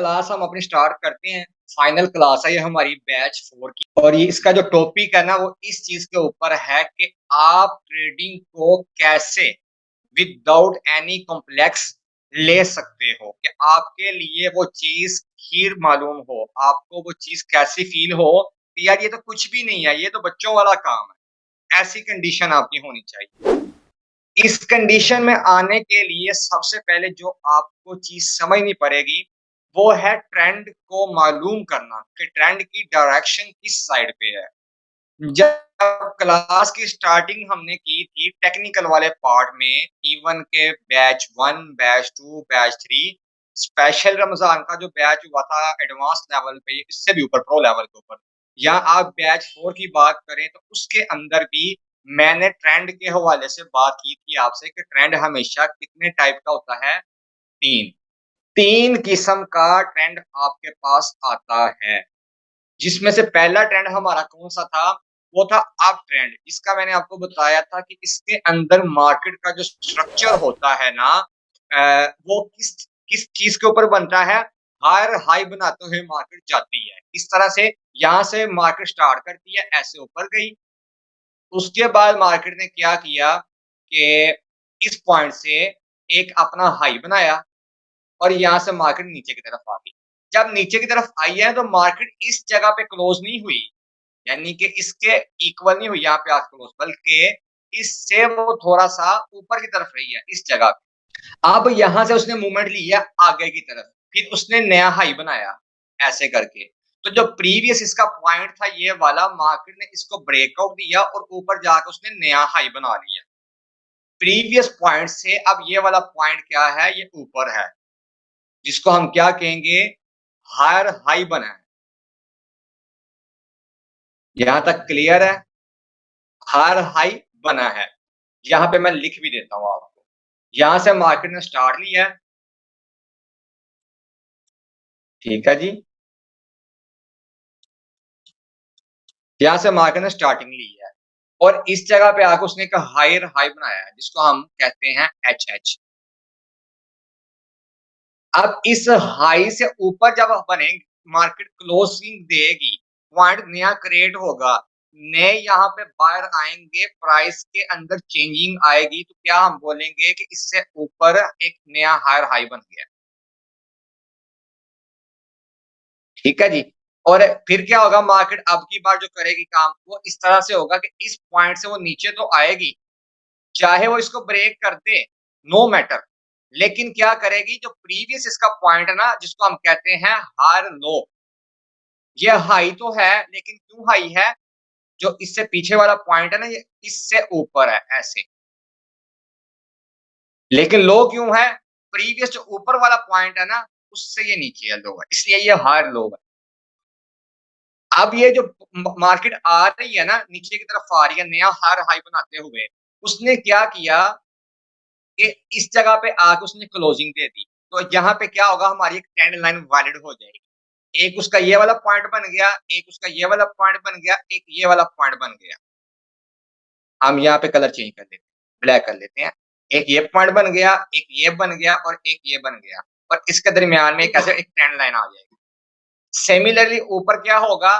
Class हम अपनी start करते हैं। फाइनल क्लास है ये हमारी बैच 4 की और ये इसका जो टॉपिक है ना वो इस चीज़ के ऊपर है कि आप ट्रेडिंग को कैसे विदाउट एनी कॉम्प्लेक्स ले सकते हो, कि आपके लिए वो चीज़ खीर मालूम हो, आपको वो चीज़ कैसी फ़ील हो कि यार ये तो कुछ भी नहीं है, ये तो बच्चों वाला काम है। ऐसी कंडीशन आपकी होनी चाहिए। इस कंडीशन में आने के लिए सबसे पहले जो आपको चीज़ समझनी पड़ेगी, वो है ट्रेंड को मालूम करना कि ट्रेंड की डायरेक्शन किस साइड पे है। जब क्लास की स्टार्टिंग हमने की थी टेक्निकल वाले पार्ट में, इवन के batch 1, batch 2, batch 3, special Ramzan का जो बैच हुआ था एडवांस लेवल पे, इससे भी ऊपर प्रो लेवल के ऊपर, या आप बैच 4 की बात करें तो उसके अंदर भी मैंने ट्रेंड के हवाले से बात की थी आपसे कि ट्रेंड हमेशा कितने टाइप का होता है? 3। 3 किस्म का ट्रेंड आपके पास आता है। जिसमें से पहला ट्रेंड हमारा कौन-सा था? वो था अप ट्रेंड। इसका मैंने आपको बताया था कि इसके अंदर मार्केट का जो स्ट्रक्चर होता है ना, वो किस किस चीज़ के ऊपर बनता है? हायर हाई बनाते हुए मार्केट जाती है। इस तरह से यहाँ से मार्केट स्टार्ट करती है, ऐसे ऊपर गई। उसके बाद मार्केट ने क्या किया कि इस पॉइंट से एक अपना हाई बनाया और यहाँ से मार्केट नीचे की तरफ आ गई। जब नीचे की तरफ आई है तो मार्केट इस जगह पे क्लोज़ नहीं हुई, यानी कि इसके इक्वल नहीं हुई यहाँ पे आके क्लोज़, बल्कि इससे वो थोड़ा-सा ऊपर की तरफ रही है इस जगह पे। अब यहाँ से उसने मूवमेंट ली है आगे की तरफ, फिर उसने नया हाई बनाया, ऐसे करके। तो जो प्रीवियस इसका पॉइंट था ये वाला, मार्केट ने इसको ब्रेकआउट दिया और ऊपर जाके उसने नया हाई बना लिया। प्रीवियस पॉइंट से अब ये वाला पॉइंट क्या है? ये ऊपर है, जिसको हम क्या कहेंगे? हायर हाई बना है। यहाँ तक क्लियर है? हायर हाई बना है। यहाँ पे मैं लिख भी देता हूँ आपको। यहाँ से मार्केट ने स्टार्ट लिया है, ठीक है जी। यहाँ से मार्केट ने स्टार्टिंग ली है और इस जगह पे आके उसने एक हायर हाई बनाया है, जिसको हम कहते हैं एचएच। अब इस हाई से ऊपर जब बने, मार्केट क्लोजिंग देगी, पॉइंट नया क्रिएट होगा, नए यहाँ पे बायर आएँगे, प्राइस के अंदर चेंजिंग आएगी, तो क्या हम बोलेंगे कि इससे ऊपर एक नया हायर हाई बन गया। ठीक है जी। और फिर क्या होगा, मार्केट अब की बार जो करेगी काम, वो इस तरह से होगा कि इस पॉइंट से वो नीचे तो आएगी, चाहे वो इसको ब्रेक कर दे, नो मैटर, लेकिन क्या करेगी, जो प्रीवियस इसका पॉइंट है ना, जिसको हम कहते हैं हायर लो, ये हाई तो है, लेकिन क्यों हाई है? जो इससे पीछे वाला पॉइंट है ना, ये इससे ऊपर है, ऐसे। लेकिन लो क्यों है? प्रीवियस जो ऊपर वाला पॉइंट है ना, उससे ये नीचे है, लो है, इसलिए ये हायर लो है। अब ये जो मार्केट आ रही है ना, नीचे की तरफ आ रही है, नया हायर हाई बनाते हुए, उसने क्या किया कि इस जगह पे आके उसने क्लोजिंग दे दी। तो यहाँ पे क्या होगा, हमारी एक ट्रेंड लाइन वैलिड हो जाएगी। एक उसका ये वाला पॉइंट बन गया, एक उसका ये वाला पॉइंट बन गया, एक ये वाला पॉइंट बन गया। हम यहाँ पे कलर चेंज कर लेते हैं, ब्लैक कर लेते हैं। एक ये पॉइंट बन गया, एक ये बन गया और एक ये बन गया और इसके दरमियान में एक ऐसे एक ट्रेंड लाइन आ जाएगी। सिमिलरली ऊपर क्या होगा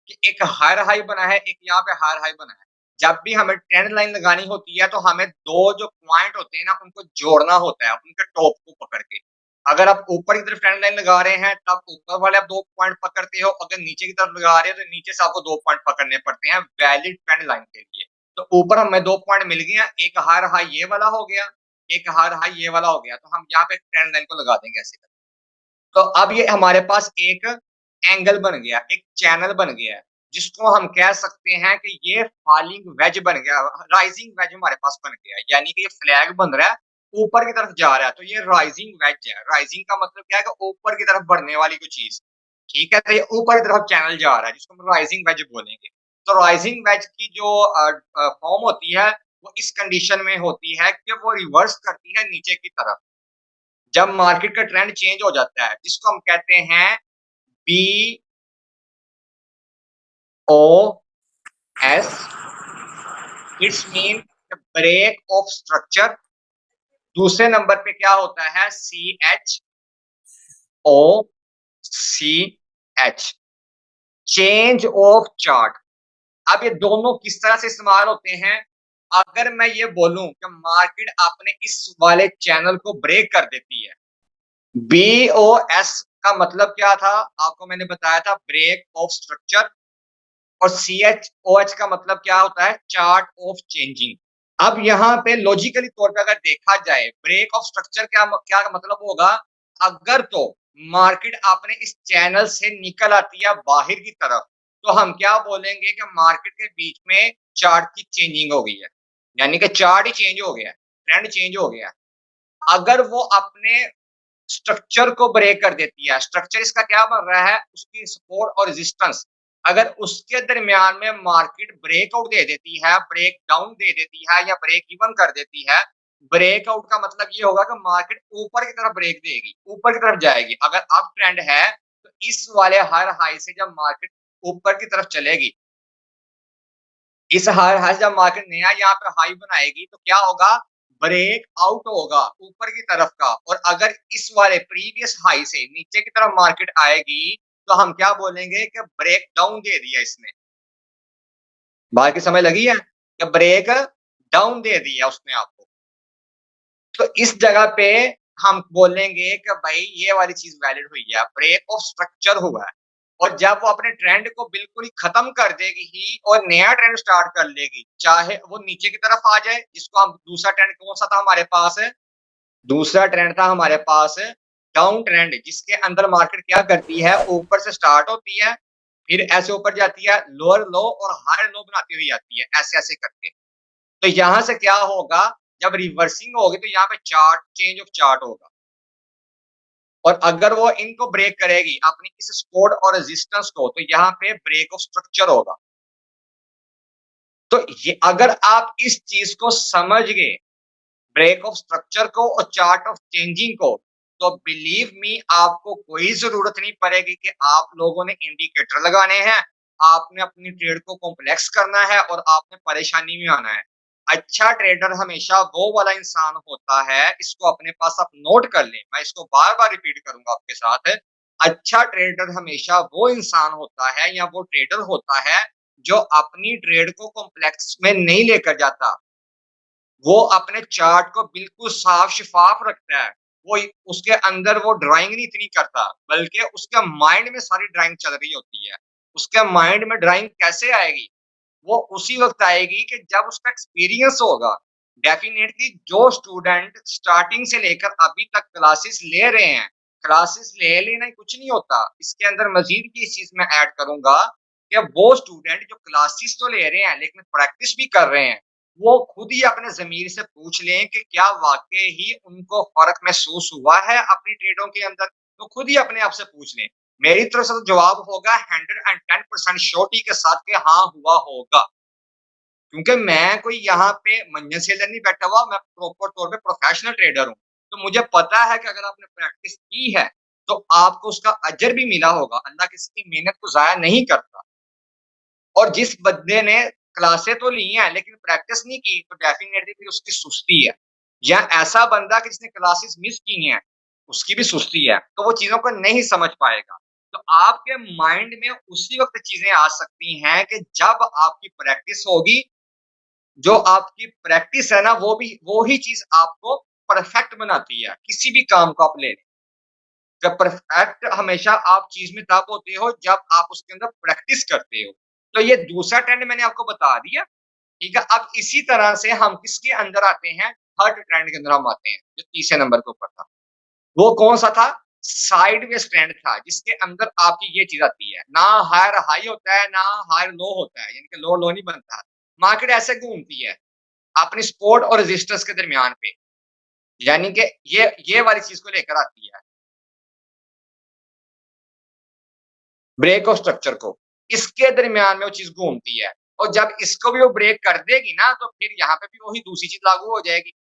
कि एक हायर हाई बना है, एक यहाँ पे हायर हाई बना है। जब भी हमें ट्रेंड लाइन लगानी होती है तो हमें 2 जो पॉइंट होते हैं ना, उनको जोड़ना होता है, उनके टॉप को पकड़ के। अगर आप ऊपर की तरफ ट्रेंड लाइन लगा रहे हैं, तब ऊपर वाले आप 2 पॉइंट पकड़ते हो, अगर नीचे की तरफ लगा रहे हो, तो नीचे से आपको 2 पॉइंट पकड़ने पड़ते हैं वैलिड ट्रेंड लाइन के लिए। तो ऊपर हमें 2 पॉइंट मिल गए हैं, एक हायर हाई ये वाला हो गया, एक हायर हाई ये वाला हो गया, तो हम यहाँ पे ट्रेंड लाइन को लगा देंगे ऐसे। तो अब ये हमारे पास एक एंगल बन गया, एक चैनल बन गया है, जिसको हम कह सकते हैं कि ये फॉलिंग वेज बन गया, राइजिंग वेज हमारे पास बन गया है, यानी कि ये फ्लैग बन रहा है, ऊपर की तरफ जा रहा है, तो ये राइजिंग वेज है। राइजिंग का मतलब क्या है कि ऊपर की तरफ बढ़ने वाली कोई चीज़, ठीक है? तो ये ऊपर की तरफ चैनल जा रहा है, जिसको हम राइजिंग वेज बोलेंगे। तो राइजिंग वेज की जो फॉर्म होती है, वो इस कंडीशन में होती है कि वो रिवर्स करती है नीचे की तरफ। जब मार्केट का ट्रेंड चेंज हो जाता है, जिसको हम कहते हैं BOS, it's mean break of structure. दूसरे नंबर पे क्या होता है? CHO, C H, change of chart. अब ये दोनों किस तरह से इस्तेमाल होते हैं? अगर मैं ये बोलूं कि मार्केट अपने इस वाले चैनल को ब्रेक कर देती है, BOS का मतलब क्या था? आपको मैंने बताया था, ब्रेक ऑफ स्ट्रक्चर। और CHOH का मतलब क्या होता है? Chart of changing. अब यहाँ पे लॉजिकली तौर पे अगर देखा जाए, ब्रेक ऑफ स्ट्रक्चर क्या मतलब होगा? अगर तो मार्केट अपने इस चैनल से निकल आती है बाहर की तरफ, तो हम क्या बोलेंगे कि मार्केट के बीच में चार्ट की चेंजिंग हो गई है, यानी कि चार्ट ही चेंज हो गया, ट्रेंड चेंज हो गया। अगर वो अपने स्ट्रक्चर को ब्रेक कर देती है, स्ट्रक्चर इसका क्या बन रहा है? उसकी सपोर्ट और रेजिस्टेंस। अगर उसके दरमियान में मार्केट ब्रेकआउट दे देती है, ब्रेक डाउन दे देती है या ब्रेक इवन कर देती है, ब्रेकआउट का मतलब ये होगा कि मार्केट ऊपर की तरफ ब्रेक देगी, ऊपर की तरफ जाएगी। अगर अप ट्रेंड है तो इस वाले हर हाई से जब मार्केट ऊपर की तरफ चलेगी, इस हर हाई जब मार्केट नया यहाँ पे हाई बनाएगी, तो क्या होगा? ब्रेक आउट होगा ऊपर की तरफ का। और अगर इस वाले प्रीवियस हाई से नीचे की तरफ मार्केट आएगी, तो हम क्या बोलेंगे कि ब्रेक डाउन दे दिया इसने। बात की समझ लगी है कि ब्रेक डाउन दे दिया उसने आपको। तो इस जगह पे हम बोलेंगे कि भाई ये वाली चीज वैलिड हुई है, ब्रेक ऑफ स्ट्रक्चर हुआ है। और जब वो अपने ट्रेंड को बिल्कुल ही खत्म कर देगी ही और नया ट्रेंड स्टार्ट कर लेगी, चाहे वो नीचे की तरफ आ जाए, जिसको हम दूसरा ट्रेंड कौन सा था हमारे पास? दूसरा ट्रेंड था हमारे पास डाउन ट्रेंड, जिसके अंदर मार्केट क्या करती है? ऊपर से स्टार्ट होती है, फिर ऐसे ऊपर जाती है, लोअर लो और हायर लो बनाती हुई जाती है, ऐसे ऐसे करके। तो यहां से क्या होगा? जब रिवर्सिंग होगी तो यहाँ पे चार्ट चेंज ऑफ चार्ट होगा। और अगर वो इनको ब्रेक करेगी अपनी इस सपोर्ट और रेजिस्टेंस को, तो यहाँ पे ब्रेक ऑफ स्ट्रक्चर होगा। तो ये अगर आप इस चीज को समझ गए, ब्रेक ऑफ स्ट्रक्चर को और चार्ट ऑफ चेंजिंग को, तो बिलीव मी आपको कोई जरूरत नहीं पड़ेगी कि आप लोगों ने इंडिकेटर लगाने हैं, आपने अपनी ट्रेड को कॉम्प्लेक्स करना है और आपने परेशानी में आना है। अच्छा ट्रेडर हमेशा वो वाला इंसान होता है, इसको अपने पास आप नोट कर लें, मैं इसको बार बार रिपीट करूंगा आपके साथ। अच्छा ट्रेडर हमेशा वो इंसान होता है या वो ट्रेडर होता है जो अपनी ट्रेड को कॉम्प्लेक्स में नहीं लेकर जाता, वो अपने चार्ट को बिल्कुल साफ-शफ़ाफ रखता है। वो उसके अंदर वो ड्राइंग नहीं इतनी करता, बल्कि उसके माइंड में सारी ड्राइंग चल रही होती है। उसके माइंड में ड्राइंग कैसे आएगी? वो उसी वक़्त आएगी कि जब उसका एक्सपीरियंस होगा। डेफ़िनेटली जो स्टूडेंट स्टार्टिंग से लेकर अभी तक क्लासेस ले रहे हैं, क्लासेस ले लेना ही कुछ नहीं होता। इसके अंदर मज़ीद भी इस चीज़ में ऐड करूँगा कि वो स्टूडेंट जो क्लासेस तो ले रहे हैं लेकिन प्रैक्टिस भी कर रहे हैं, वो खुद ही अपने ज़मीर से पूछ लें कि क्या वाक़ई ही उनको फ़र्क महसूस हुआ है अपनी ट्रेडों के अंदर? तो खुद ही अपने आप से पूछ लें। मेरी तरफ से तो जवाब होगा 110% श्योरिटी के साथ कि हाँ, हुआ होगा। क्योंकि मैं कोई यहाँ पे मंजन सेलर नहीं बैठा हुआ, मैं प्रॉपर तौर पे प्रोफेशनल ट्रेडर हूँ। तो मुझे पता है कि अगर आपने प्रैक्टिस की है, तो आपको उसका अजर भी मिला होगा। अल्लाह किसी की मेहनत को ज़ाया नहीं करता। और जिस बंदे ने क्लासें तो ली हैं लेकिन प्रैक्टिस नहीं की, तो डेफिनिटली फिर उसकी सुस्ती है। या ऐसा बंदा कि जिसने क्लासेस मिस की हैं, उसकी भी सुस्ती है, तो वो चीज़ों को नहीं समझ पाएगा। तो आपके माइंड में उसी वक़्त चीज़ें आ सकती हैं कि जब आपकी प्रैक्टिस होगी, जो आपकी प्रैक्टिस है ना, वो ही चीज़ आपको परफेक्ट बनाती है, किसी भी काम को आप ले लें। जब परफेक्ट हमेशा आप चीज़ में तब होते हो जब आप उसके अंदर प्रैक्टिस करते हो। तो ये दूसरा ट्रेंड मैंने आपको बता दिया, ठीक है? अब इसी तरह से हम किसके अंदर आते हैं? थर्ड ट्रेंड के अंदर हम आते हैं, जो तीसरे नंबर के ऊपर था। वो कौन-सा था? साइडवेज़ ट्रेंड था, जिसके अंदर आपकी ये चीज़ आती है, ना हायर हाई होता है, ना हायर लो होता है, यानी कि लो लो नहीं बनता। मार्केट ऐसे घूमती है, अपनी सपोर्ट और रेजिस्टेंस के दरमियान पे, यानी कि ये वाली चीज़ को लेकर आती है। ब्रेक ऑफ स्ट्रक्चर को, इसके दरमियान में वो चीज़ घूमती है। और जब इसको भी वो ब्रेक कर देगी ना, तो फिर यहाँ पे भी वही दूसरी चीज़ लागू हो जाएगी।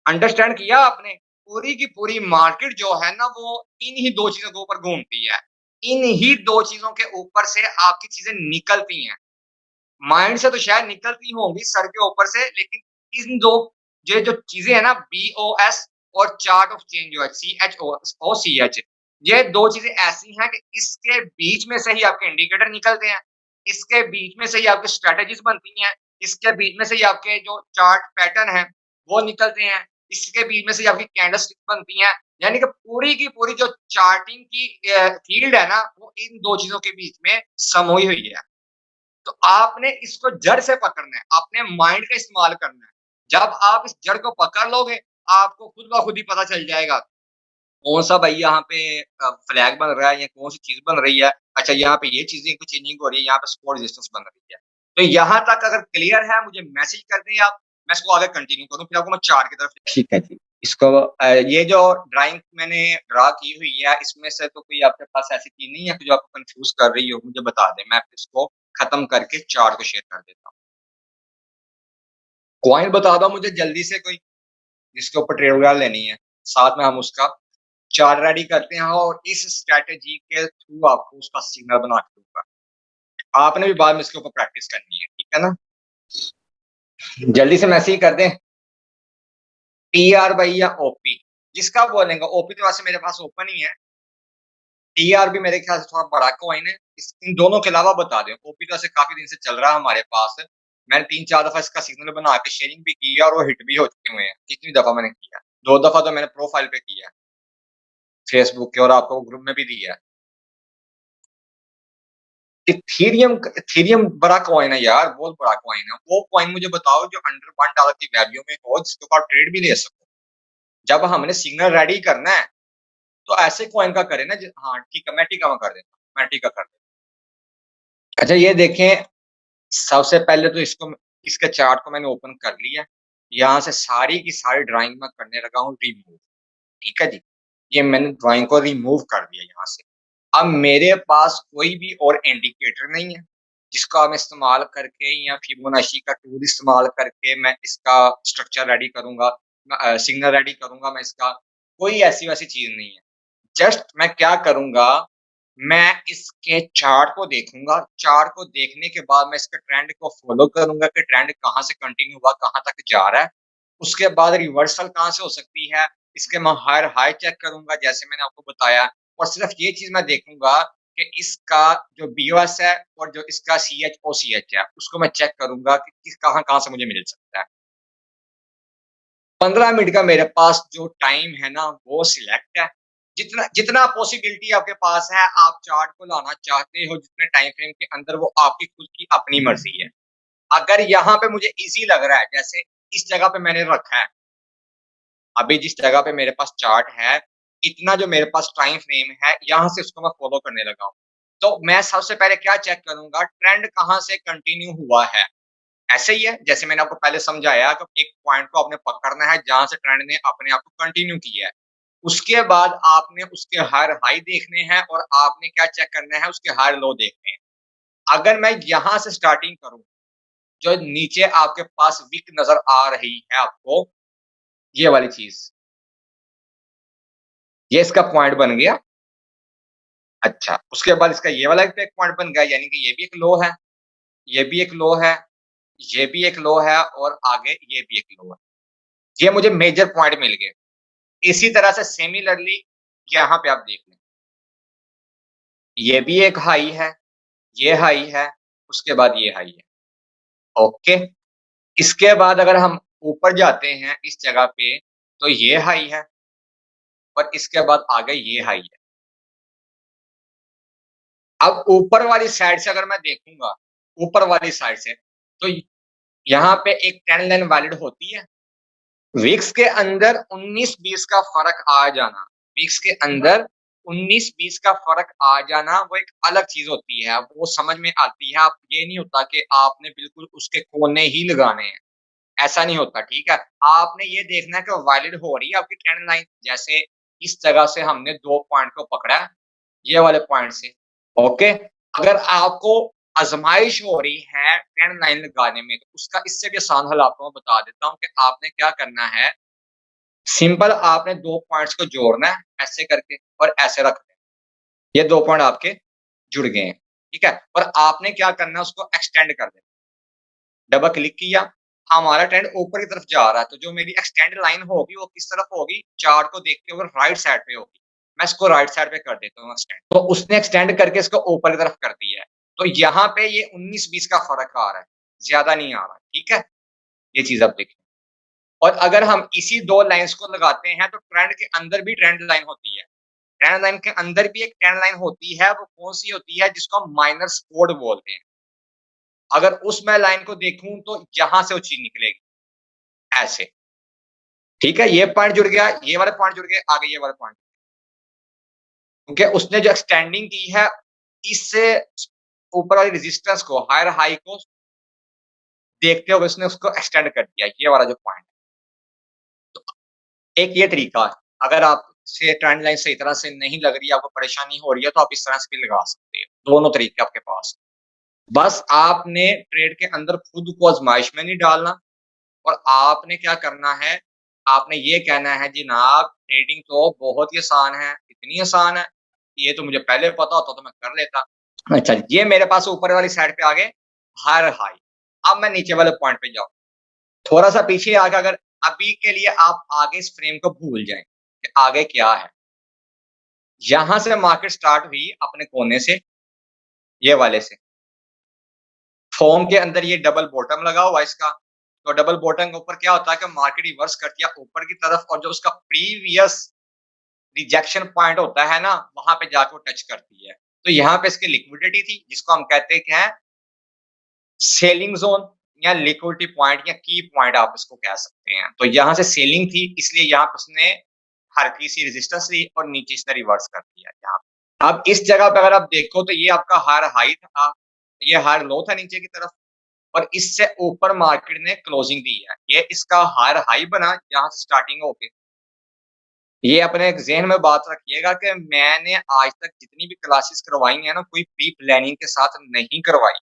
अंडरस्टैंड किया आपने? पूरी की पूरी मार्केट जो है ना, वो इन ही 2 चीज़ों के ऊपर घूमती है। इन ही 2 चीज़ों के ऊपर से आपकी चीज़ें निकलती हैं। माइंड से तो शायद निकलती होंगी सर के ऊपर से, लेकिन इन 2 ये जो चीज़ें हैं ना, बीओएस और चार्ट ऑफ चेंज जो है, सीएचओ और सीएच, ये 2 चीज़ें ऐसी हैं कि इसके बीच में से ही आपके इंडिकेटर निकलते हैं, इसके बीच में से ही आपकी स्ट्रैटेजीज़ बनती हैं, इसके बीच में से ही आपके जो चार्ट पैटर्न हैं, वो निकलते हैं, इसके बीच में से ही आपकी कैंडलस्टिक बनती हैं। यानी कि पूरी की पूरी जो चार्टिंग की फ़ील्ड है ना, वो इन 2 चीज़ों के बीच में समूही हुई है। तो आपने इसको जड़ से पकड़ना है, अपने माइंड का इस्तेमाल करना है। जब आप इस जड़ को पकड़ लोगे, आपको खुद ब खुद ही पता चल जाएगा कौन-सा भाई यहाँ पे फ्लैग बन रहा है या कौन-सी चीज़ बन रही है। अच्छा यहाँ पे ये चीज़ें की चेंजिंग हो रही है, यहाँ पे सपोर्ट रेजिस्टेंस बन रही है। तो यहाँ तक अगर क्लियर है मुझे मैसेज कर दें आप, मैं इसको आगे कंटिन्यू करूँ फिर आपको मैं चार्ट की तरफ ठीक है जी। इसको ये जो ड्राइंग मैंने ड्रा की हुई है इसमें से तो कोई आपके पास ऐसी चीज़ नहीं है कि जो आपको कन्फ्यूज़ कर रही हो मुझे बता दें, मैं फिर इसको खत्म करके चार्ट को शेयर कर देता हूँ। कॉइन बता दो मुझे जल्दी से कोई, जिसके ऊपर ट्रेड वगैरह लेनी है। साथ में हम उसका चार्ट रेडी करते हैं और इस स्ट्रैटेजी के थ्रू आपको उसका सिग्नल बना के दूँगा। आपने भी बाद में इसके ऊपर प्रैक्टिस करनी है, ठीक है ना? जल्दी से मैसेज कर दें, टीआर बाई या ओपी, जिसका बोलेंगे ओपी तो वैसे मेरे पास ओपन ही है, टीआर भी मेरे ख्याल से थोड़ा बड़ा कॉइन है, इस इन दोनों के अलावा बता दें, ओपी तो ऐसे काफ़ी दिन से चल रहा है हमारे पास, मैंने 3-4 दफ़ा इसका सिग्नल बना के शेयरिंग भी की है और वो हिट भी हो चुके हुए हैं, कितनी दफ़ा मैंने किया है, 2 दफ़ा तो मैंने प्रोफाइल पे किया है, फेसबुक के और आपको ग्रुप में भी दिया है। इथेरियम बड़ा कॉइन है यार, बहुत बड़ा कॉइन है। वो कॉइन मुझे बताओ जो अंडर $1 की वैल्यू में हो, जिसके ऊपर आप ट्रेड भी ले सको। जब हमने सिग्नल रेडी करना है, तो ऐसे कॉइन का करें ना हाँ, ठीक है, मैं टीका में कर देता हूँ, मैं टीका कर देता हूँ। अच्छा ये देखें, सबसे पहले तो इसके चार्ट को मैंने ओपन कर लिया। यहाँ से सारी की सारी ड्राइंग मैं करने लगा हूँ रिमूव, ठीक है जी। ये मैंने ड्राइंग को रिमूव कर दिया यहाँ से। अब मेरे पास कोई भी और इंडिकेटर नहीं है, जिसका मैं इस्तेमाल करके या फिबोनाची का टूल इस्तेमाल करके मैं इसका स्ट्रक्चर रेडी करूँगा, सिग्नल रेडी करूँगा मैं इसका, कोई ऐसी-वैसी चीज़ नहीं है। जस्ट मैं क्या करूँगा, मैं इसके चार्ट को देखूँगा, चार्ट को देखने के बाद मैं इसके ट्रेंड को फ़ॉलो करूँगा कि ट्रेंड कहाँ से कंटिन्यू हुआ, कहाँ तक जा रहा है। उसके बाद रिवर्सल कहाँ से हो सकती है, इसके मैं हायर हाई चेक करूँगा जैसे मैंने आपको बताया और सिर्फ़ ये चीज़ मैं देखूँगा कि इसका जो बीओएस है और जो इसका सीएचओसीएच है, उसको मैं चेक करूँगा कि किस कहाँ-कहाँ से मुझे मिल सकता है। 15 मिनट का मेरे पास जो टाइम है ना, वो सिलेक्ट है। जितना जितना पॉसिबिलिटी आपके पास है, आप चार्ट को लाना चाहते हो जितने टाइम फ्रेम के अंदर, वो आपकी खुद की अपनी मर्ज़ी है। अगर यहाँ पे मुझे ईज़ी लग रहा है, जैसे इस जगह पे मैंने रखा है, अभी जिस जगह पे मेरे पास चार्ट है, इतना जो मेरे पास टाइम फ्रेम है, यहाँ से उसको मैं फ़ॉलो करने लगा हूँ। तो मैं सबसे पहले क्या चेक करूँगा, ट्रेंड कहाँ से कंटिन्यू हुआ है। ऐसे ही है, जैसे मैंने आपको पहले समझाया कि एक पॉइंट को आपने पकड़ना है, जहाँ से ट्रेंड ने अपने आप को कंटिन्यू किया है। उसके बाद आपने उसके हायर हाई देखने हैं और आपने क्या चेक करना है, उसके हायर लो देखने हैं। अगर मैं यहाँ से स्टार्टिंग करूँ, जो नीचे आपके पास विक नज़र आ रही है आपको, ये वाली चीज़, ये इसका पॉइंट बन गया। अच्छा, उसके बाद इसका ये वाला भी एक पॉइंट बन गया, यानी कि ये भी एक लो है, ये भी एक लो है, ये भी एक लो है और आगे ये भी एक लो है। ये मुझे मेजर पॉइंट मिल गए। इसी तरह से सिमिलरली यहाँ पे आप देख लें, ये भी एक हाई है, ये हाई है, उसके बाद ये हाई है, ओके। इसके बाद अगर हम ऊपर जाते हैं इस जगह पे, तो ये हाई है और इसके बाद आगे ये हाई है। अब ऊपर वाली साइड से अगर मैं देखूँगा, ऊपर वाली साइड से, तो यहाँ पे एक ट्रेंड लाइन वैलिड होती है। विक्स के अंदर 19-20 का फ़र्क आ जाना, विक्स के अंदर 19-20 का फ़र्क आ जाना, वो एक अलग चीज़ होती है, वो समझ में आती है। आप ये नहीं होता कि आपने बिल्कुल उसके कोने ही लगाने हैं, ऐसा नहीं होता, ठीक है? आपने ये देखना है कि वैलिड हो रही है आपकी ट्रेंड लाइन, जैसे इस जगह से हमने 2 पॉइंट को पकड़ा है, ये वाले पॉइंट से। ओके, अगर आपको आज़माइश हो रही है ट्रेंड लाइन लगाने में, तो उसका इससे भी आसान हल आपको मैं बता देता हूँ कि आपने क्या करना है, सिंपल आपने 2 पॉइंट्स को जोड़ना है, ऐसे करके और ऐसे रख देना। ये 2 पॉइंट आपके जुड़ गए हैं, ठीक है? और आपने क्या करना है, उसको एक्सटेंड कर देना। डबल क्लिक किया, हमारा ट्रेंड ऊपर की तरफ जा रहा है, तो जो मेरी एक्सटेंड लाइन होगी, वो किस तरफ होगी? चार्ट को देखते हुए राइट साइड पे होगी। मैं इसको राइट साइड पे कर देता हूँ एक्सटेंड। तो उसने एक्सटेंड करके इसको ऊपर की तरफ कर दिया है। तो यहाँ पे ये 19-20 का फ़र्क आ रहा है, ज़्यादा नहीं आ रहा, ठीक है? ये चीज़ आप देखें। और अगर हम इसी 2 लाइन्स को लगाते हैं तो ट्रेंड के अंदर भी ट्रेंड लाइन होती है। ट्रेंड लाइन के अंदर भी एक ट्रेंड लाइन होती है, वो कौन-सी होती है जिसको हम माइनर सपोर्ट बोलते हैं। अगर उस मैं लाइन को देखूँ तो यहाँ से वो चीज़ निकलेगी, ऐसे। ठीक है? ये पॉइंट जुड़ गया, ये वाला पॉइंट जुड़ गया, आगे ये वाला पॉइंट। क्योंकि उसने जो एक्सटेंडिंग की है, इससे ऊपर वाली रेजिस्टेंस को, हायर हाई को देखते हुए उसने उसको एक्सटेंड कर दिया, ये वाला जो पॉइंट है। एक ये तरीका है, अगर आपसे ट्रेंड लाइन सही तरह से नहीं लग रही है, आपको परेशानी हो रही है, तो आप इस तरह से भी लगा सकते हो। दोनों तरीके आपके पास। बस आपने ट्रेड के अंदर खुद को आज़माइश में नहीं डालना और आपने क्या करना है, आपने ये कहना है जनाब ट्रेडिंग तो बहुत ही आसान है, इतनी आसान है, ये तो मुझे पहले पता होता तो मैं कर लेता। अच्छा, ये मेरे पास ऊपर वाली साइड पे आ गए हायर हाई। अब मैं नीचे वाले पॉइंट पे जाऊँ। थोड़ा-सा पीछे आके अगर अभी के लिए आप आगे इस फ्रेम को भूल जाएँ कि आगे क्या है। यहाँ से मार्केट स्टार्ट हुई अपने कोने से, ये वाले से। फॉर्म के अंदर ये डबल बॉटम लगा हुआ है इसका, तो डबल बॉटम के ऊपर क्या होता है कि मार्केट रिवर्स करती है ऊपर की तरफ और जो उसका प्रीवियस रिजेक्शन पॉइंट होता है ना, वहाँ पे जाके वो टच करती है। तो यहाँ पे इसकी लिक्विडिटी थी, जिसको हम कहते हैं क्या है, सेलिंग ज़ोन या लिक्विडिटी पॉइंट या की पॉइंट आप इसको कह सकते हैं। तो यहाँ से सेलिंग थी, इसलिए यहाँ पे उसने हल्की-सी रेजिस्टेंस ली और नीचे इसने रिवर्स कर दिया यहाँ पे। अब इस जगह पे अगर आप देखो तो ये आपका हायर हाई था, ये हायर लो था नीचे की तरफ और इससे ऊपर मार्केट ने क्लोजिंग दी है। ये इसका हायर हाई बना, यहाँ से स्टार्टिंग होके। ये अपने ज़हन में बात रखिएगा कि मैंने आज तक जितनी भी क्लासेस करवाई हैं ना, कोई प्री प्लानिंग के साथ नहीं करवाई।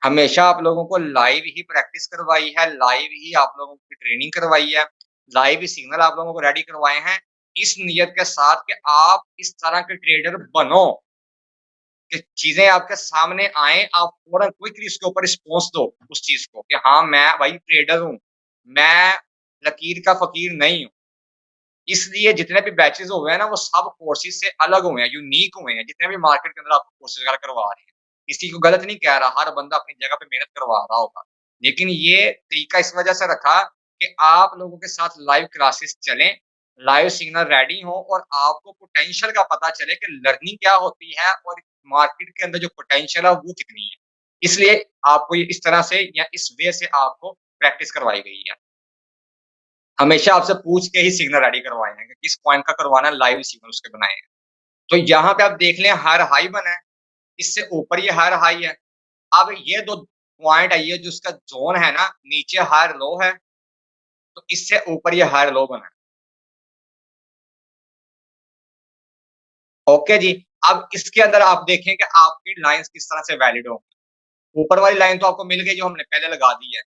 हमेशा आप लोगों को लाइव ही प्रैक्टिस करवाई है, लाइव ही आप लोगों की ट्रेनिंग करवाई है, लाइव ही सिग्नल आप लोगों को रेडी करवाए हैं, इस नियत के साथ कि आप इस तरह के ट्रेडर बनो, कि चीज़ें आपके सामने आएँ, आप फ़ौरन क्विकली उसके ऊपर रिस्पॉन्स दो उस चीज़ को कि हाँ, मैं भाई ट्रेडर हूँ, मैं लकीर का फ़कीर नहीं हूँ। इसलिए जितने भी बैचेज़ हुए हैं ना, वो सब कोर्सेज़ से अलग हुए हैं, यूनिक हुए हैं, जितने भी मार्केट के अंदर आपको कोर्सेज़ वगैरह करवा रहे हैं। किसी को गलत नहीं कह रहा, हर बंदा अपनी जगह पे मेहनत करवा रहा होगा। लेकिन ये तरीका इस वजह से रखा कि आप लोगों के साथ लाइव क्लासेस चलें, लाइव सिग्नल रेडी हो और आपको पोटेंशियल का पता चले कि लर्निंग क्या होती है और मार्केट के अंदर जो पोटेंशियल है, वो कितनी है। इसलिए आपको ये इस तरह से या इस वे से आपको प्रैक्टिस करवाई गई है। हमेशा आपसे पूछ के ही सिग्नल रेडी करवाए हैं कि किस पॉइंट का करवाना है, लाइव सिग्नल उसके बनाए हैं। तो यहाँ पे आप देख लें हायर हाई बना है, इससे ऊपर ये हायर हाई है। अब ये 2 पॉइंट है, ये जो उसका ज़ोन है ना, नीचे हायर लो है, तो इससे ऊपर ये हायर लो बना है। ओके जी, अब इसके अंदर आप देखें कि आपकी लाइन्स किस तरह से वैलिड होंगी। ऊपर वाली लाइन तो आपको मिल गई जो हमने पहले लगा दी है।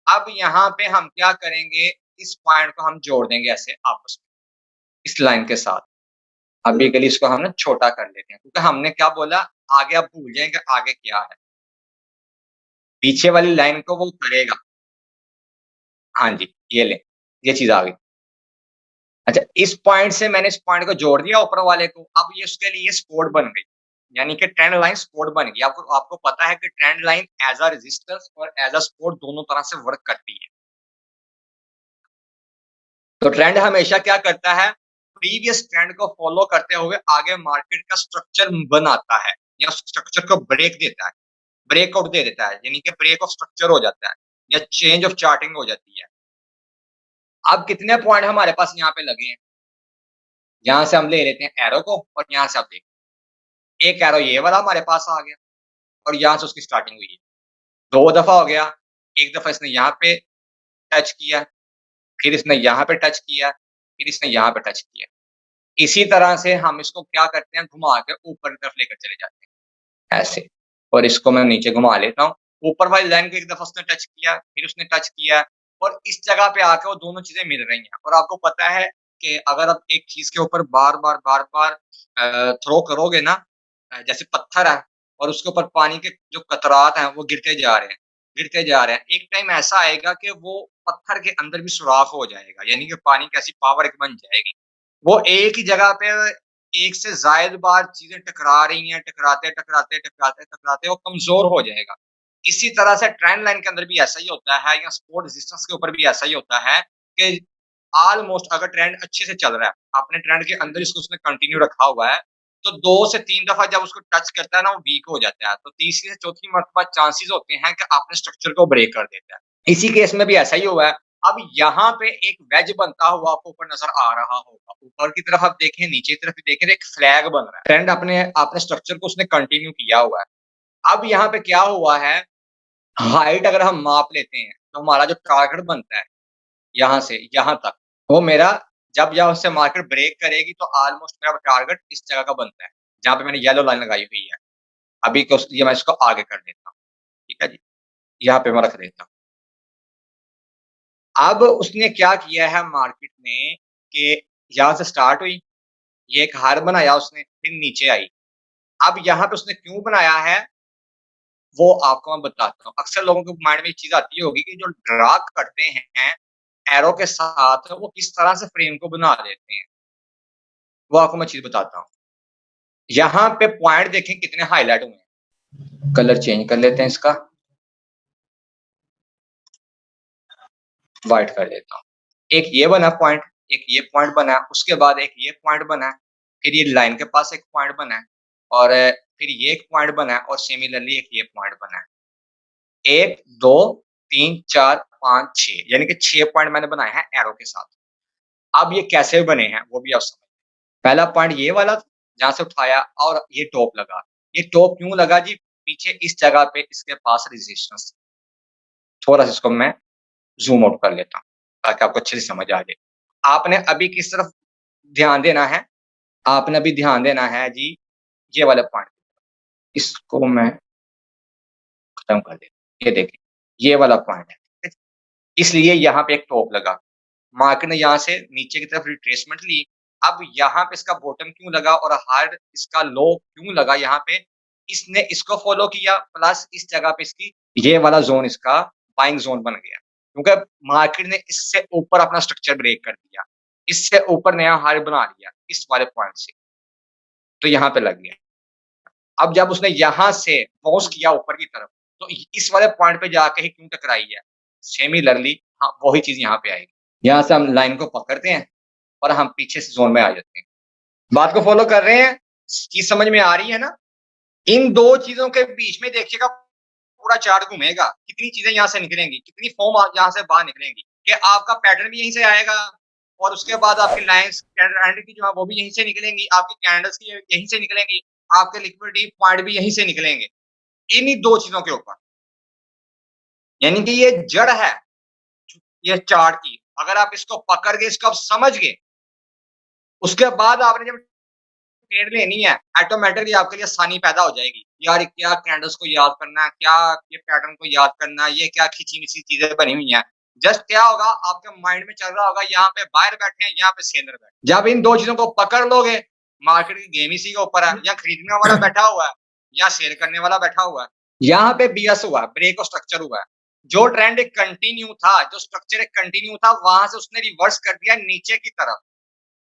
अब यहाँ पे हम क्या करेंगे, इस पॉइंट को हम जोड़ देंगे ऐसे आपस में, इस लाइन के साथ। अभी के लिए इसको हम ना छोटा कर लेते हैं, क्योंकि हमने क्या बोला, आगे आप भूल जाएँ कि आगे क्या है। पीछे वाली लाइन को वो करेगा। हाँ जी, ये लें, ये चीज़ आ गई। अच्छा, इस पॉइंट से मैंने इस पॉइंट को जोड़ दिया ऊपर वाले को, अब ये उसके लिए सपोर्ट बन गई। यानी कि ट्रेंड लाइन सपोर्ट बन गई। आपको आपको पता है कि trend line as a resistance और एज़ अ सपोर्ट दोनों तरह से वर्क करती है। तो ट्रेंड हमेशा क्या करता है, प्रीवियस ट्रेंड को फॉलो करते हुए आगे मार्केट का स्ट्रक्चर बनाता है या स्ट्रक्चर को ब्रेक देता है, ब्रेकआउट दे देता है, यानी कि ब्रेक ऑफ स्ट्रक्चर हो जाता है या चेंज ऑफ चार्टिंग हो जाती है। अब कितने पॉइंट हमारे पास यहाँ पे लगे हैं, यहाँ से हम ले लेते हैं एरो को और यहाँ से आप देखिए, एक एरो ये वाला हमारे पास आ गया और यहाँ से उसकी स्टार्टिंग हुई है। 2 दफ़ा हो गया, एक दफ़ा इसने यहाँ पे टच किया, फिर इसने यहाँ पे टच किया, फिर इसने यहाँ पे टच किया। इसी तरह से हम इसको क्या करते हैं, घुमा के ऊपर की तरफ लेकर चले जाते हैं, ऐसे। और इसको मैं नीचे घुमा लेता हूँ। ऊपर वाली लाइन को एक दफ़ा उसने टच किया, फिर उसने टच किया और इस जगह पे आके वो दोनों चीज़ें मिल रही हैं। और आपको पता है कि अगर आप एक चीज़ के ऊपर बार-बार, बार-बार थ्रो करोगे ना, जैसे पत्थर है और उसके ऊपर पानी के जो कतरात हैं, वो गिरते जा रहे हैं, गिरते जा रहे हैं। एक टाइम ऐसा आएगा कि वो पत्थर के अंदर भी सुराख हो जाएगा, यानी कि पानी की ऐसी पावर एक बन जाएगी। वो एक ही जगह पे एक से ज़ायद बार चीज़ें टकरा रही हैं, टकराते वो कमज़ोर हो जाएगा। इसी तरह से ट्रेंड लाइन के अंदर भी ऐसा ही होता है या सपोर्ट रेजिस्टेंस के ऊपर भी ऐसा ही होता है कि ऑलमोस्ट अगर ट्रेंड अच्छे से चल रहा है, आपने ट्रेंड के अंदर इसको उसने कंटिन्यू रखा हुआ है, तो 2 से 3 दफ़ा जब उसको टच करता है ना, वो वीक हो जाता है। तो तीसरी से चौथी मर्तबा चांसेस होते हैं कि आपने स्ट्रक्चर को ब्रेक कर देता है। इसी केस में भी ऐसा ही हुआ है। अब यहाँ पे एक वेज बनता हुआ आपको ऊपर नज़र आ रहा होगा। ऊपर की तरफ आप देखें, नीचे की तरफ भी देखें तो एक फ्लैग बन रहा है। ट्रेंड आपने आपने स्ट्रक्चर को उसने कंटिन्यू किया हुआ है। अब यहाँ पे क्या हुआ है, हाइट अगर हम माप लेते हैं, तो हमारा जो टारगेट बनता है, यहाँ से यहाँ तक, वो मेरा जब यहाँ से मार्केट ब्रेक करेगी तो ऑलमोस्ट मेरा टारगेट इस जगह का बनता है, जहाँ पे मैंने येलो लाइन लगाई हुई है। अभी को ये मैं इसको आगे कर देता हूँ, ठीक है जी? यहाँ पे मैं रख देता हूँ। अब उसने क्या किया है मार्केट ने कि यहाँ से स्टार्ट हुई, ये एक हार बनाया उसने, फिर नीचे आई। अब यहाँ पे उसने क्यों बनाया है, वो आपको मैं बताता हूँ। अक्सर लोगों के माइंड में एक चीज़ आती होगी कि जो ड्रा करते हैं एरो के साथ, वो किस तरह से फ्रेम को बना देते हैं। वो आपको मैं चीज़ बताता हूँ। यहाँ पे पॉइंट देखें कितने हाइलाइट हुए हैं। कलर चेंज कर लेते हैं इसका, व्हाइट कर देता हूँ। एक ये बना पॉइंट, एक ये पॉइंट बना, उसके बाद एक ये पॉइंट बना, फिर ये लाइन के पास एक पॉइंट बना और फिर ये एक पॉइंट बना और सिमिलरली एक ये पॉइंट बना। 1, 2, 3, 4, 5, 6 यानी कि 6 पॉइंट मैंने बनाए हैं एरो के साथ। अब ये कैसे बने हैं वो भी आप समझिए। पहला पॉइंट ये वाला था, जहाँ से उठाया और ये टॉप लगा। ये टॉप क्यों लगा जी? पीछे इस जगह पे इसके पास रेजिस्टेंस। थोड़ा-सा इसको मैं ज़ूम आउट कर लेता हूँ, ताकि आपको अच्छे से समझ आ जाए। आपने अभी किस तरफ ध्यान देना है? आपने अभी ध्यान देना है जी, ये वाला पॉइंट। इसको मैं खत्म कर देता हूँ। ये देखिए, ये वाला पॉइंट है। इसलिए यहाँ पे एक टॉप लगा। मार्केट ने यहाँ से नीचे की तरफ रिट्रेसमेंट ली। अब यहाँ पे इसका बॉटम क्यों लगा और हार्ड इसका लो क्यों लगा यहाँ पे? इसने इसको फ़ॉलो किया प्लस इस जगह पे इसकी ये वाला ज़ोन इसका बाइंग ज़ोन बन गया। क्योंकि मार्केट ने इससे ऊपर अपना स्ट्रक्चर ब्रेक कर दिया। इससे ऊपर नया हाई बना लिया इस वाले पॉइंट से, तो यहाँ पे लग गया। अब जब उसने यहाँ से बाउंस किया ऊपर की तरफ, तो इस वाले पॉइंट पे जाके ही क्यों टकराई है? सिमिलरली हाँ, वही चीज़ यहाँ पे आएगी। यहाँ से हम लाइन को पकड़ते हैं और हम पीछे से ज़ोन में आ जाते हैं। बात को फ़ॉलो कर रहे हैं? चीज़ समझ में आ रही है ना? इन 2 चीज़ों के बीच में देखिएगा पूरा चार्ट घूमेगा, कितनी चीज़ें यहाँ से निकलेंगी, कितनी फ़ॉर्म यहाँ से बाहर निकलेंगी, कि आपका पैटर्न भी यहीं से आएगा और उसके बाद आपकी लाइन्स कैंडल की जो है वो भी यहीं से निकलेंगी, आपकी कैंडल्स की यहीं से निकलेंगी, आपके लिक्विडिटी पॉइंट भी यहीं से निकलेंगे, इन्हीं 2 चीज़ों के ऊपर। यानी कि ये जड़ है, ये चार्ट की। अगर आप इसको पकड़ के इसको आप समझ गए, उसके बाद आपने जब ट्रेड लेनी है, ऑटोमैटिकली आपके लिए आसानी पैदा हो जाएगी। यार क्या कैंडल्स को याद करना है, क्या ये पैटर्न को याद करना है, ये क्या खिंची-मिची चीज़ें बनी हुई हैं। जस्ट क्या होगा आपके माइंड में चल रहा होगा यहाँ पे बायर बैठे हैं, यहाँ पे सेलर बैठे हैं। जब इन 2 चीज़ों को पकड़ लोगे, मार्केट की गेम इसी के ऊपर है, या खरीदने वाला बैठा हुआ है, या सेल करने वाला बैठा हुआ है। यहाँ पे बीएस हुआ है, ब्रेक और स्ट्रक्चर हुआ है। जो ट्रेंड एक कंटिन्यू था, जो स्ट्रक्चर एक कंटिन्यू था, वहाँ से उसने रिवर्स कर दिया नीचे की तरफ।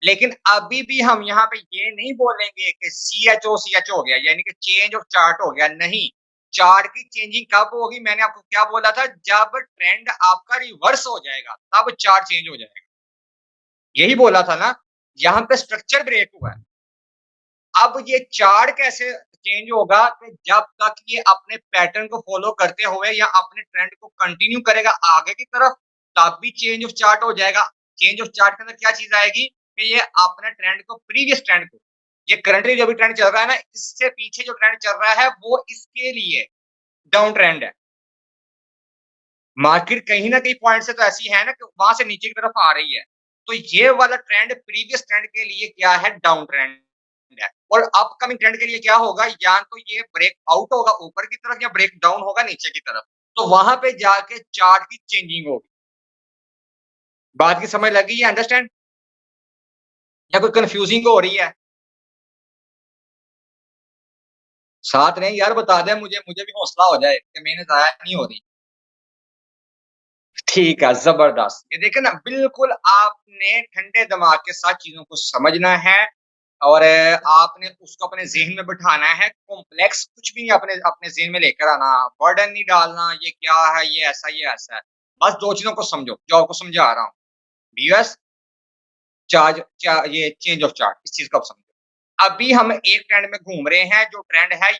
लेकिन अभी भी हम यहाँ पे ये नहीं बोलेंगे कि सीएचओ हो गया, यानी कि चेंज ऑफ चार्ट हो गया, नहीं। चार्ट की चेंजिंग कब होगी? मैंने आपको क्या बोला था? जब ट्रेंड आपका रिवर्स हो जाएगा, तब चार्ट चेंज हो जाएगा। यही बोला था ना? यहाँ पे स्ट्रक्चर ब्रेक हुआ है। अब ये चार्ट कैसे चेंज होगा कि जब तक ये अपने पैटर्न को फॉलो करते हुए या अपने ट्रेंड को कंटिन्यू करेगा आगे की तरफ, तब भी चेंज ऑफ चार्ट हो जाएगा। चेंज ऑफ चार्ट के अंदर क्या चीज़ आएगी कि ये अपने ट्रेंड को प्रीवियस ट्रेंड को, ये करंटली जो भी ट्रेंड चल रहा है ना, इससे पीछे जो ट्रेंड चल रहा है वो इसके लिए डाउन ट्रेंड है। मार्केट कहीं न कहीं पॉइंट से तो ऐसी है ना कि वहाँ से नीचे की तरफ आ रही है। तो ये वाला ट्रेंड प्रीवियस ट्रेंड के लिए क्या है? डाउन ट्रेंड है। और अपकमिंग ट्रेंड के लिए क्या होगा? या तो ये ब्रेक आउट होगा ऊपर की तरफ या ब्रेक डाउन होगा नीचे की तरफ। तो वहाँ पे जाके चार्ट की चेंजिंग होगी। बात की समझ लगी है, अंडरस्टैंड? या कोई कन्फ्यूजिंग हो रही है? साथ नहीं यार, बता दें मुझे, मुझे भी हौसला हो जाए कि मेहनत ज़ाया नहीं हो रही। ठीक है, ज़बरदस्त। ये देखिए ना, बिल्कुल आपने ठंडे दिमाग के साथ चीज़ों को समझना है और आपने उसको अपने ज़हन में बिठाना है, कॉम्प्लेक्स कुछ भी नहीं अपने अपने ज़हन में लेकर आना, बर्डन नहीं डालना, ये क्या है, ये ऐसा है। बस 2 चीज़ों को समझो, जो आपको समझा रहा हूँ। बीएस ये चेंज ऑफ चार्ट, इस चीज़ को आप समझो। अभी हम एक ट्रेंड में घूम रहे हैं, जो ट्रेंड है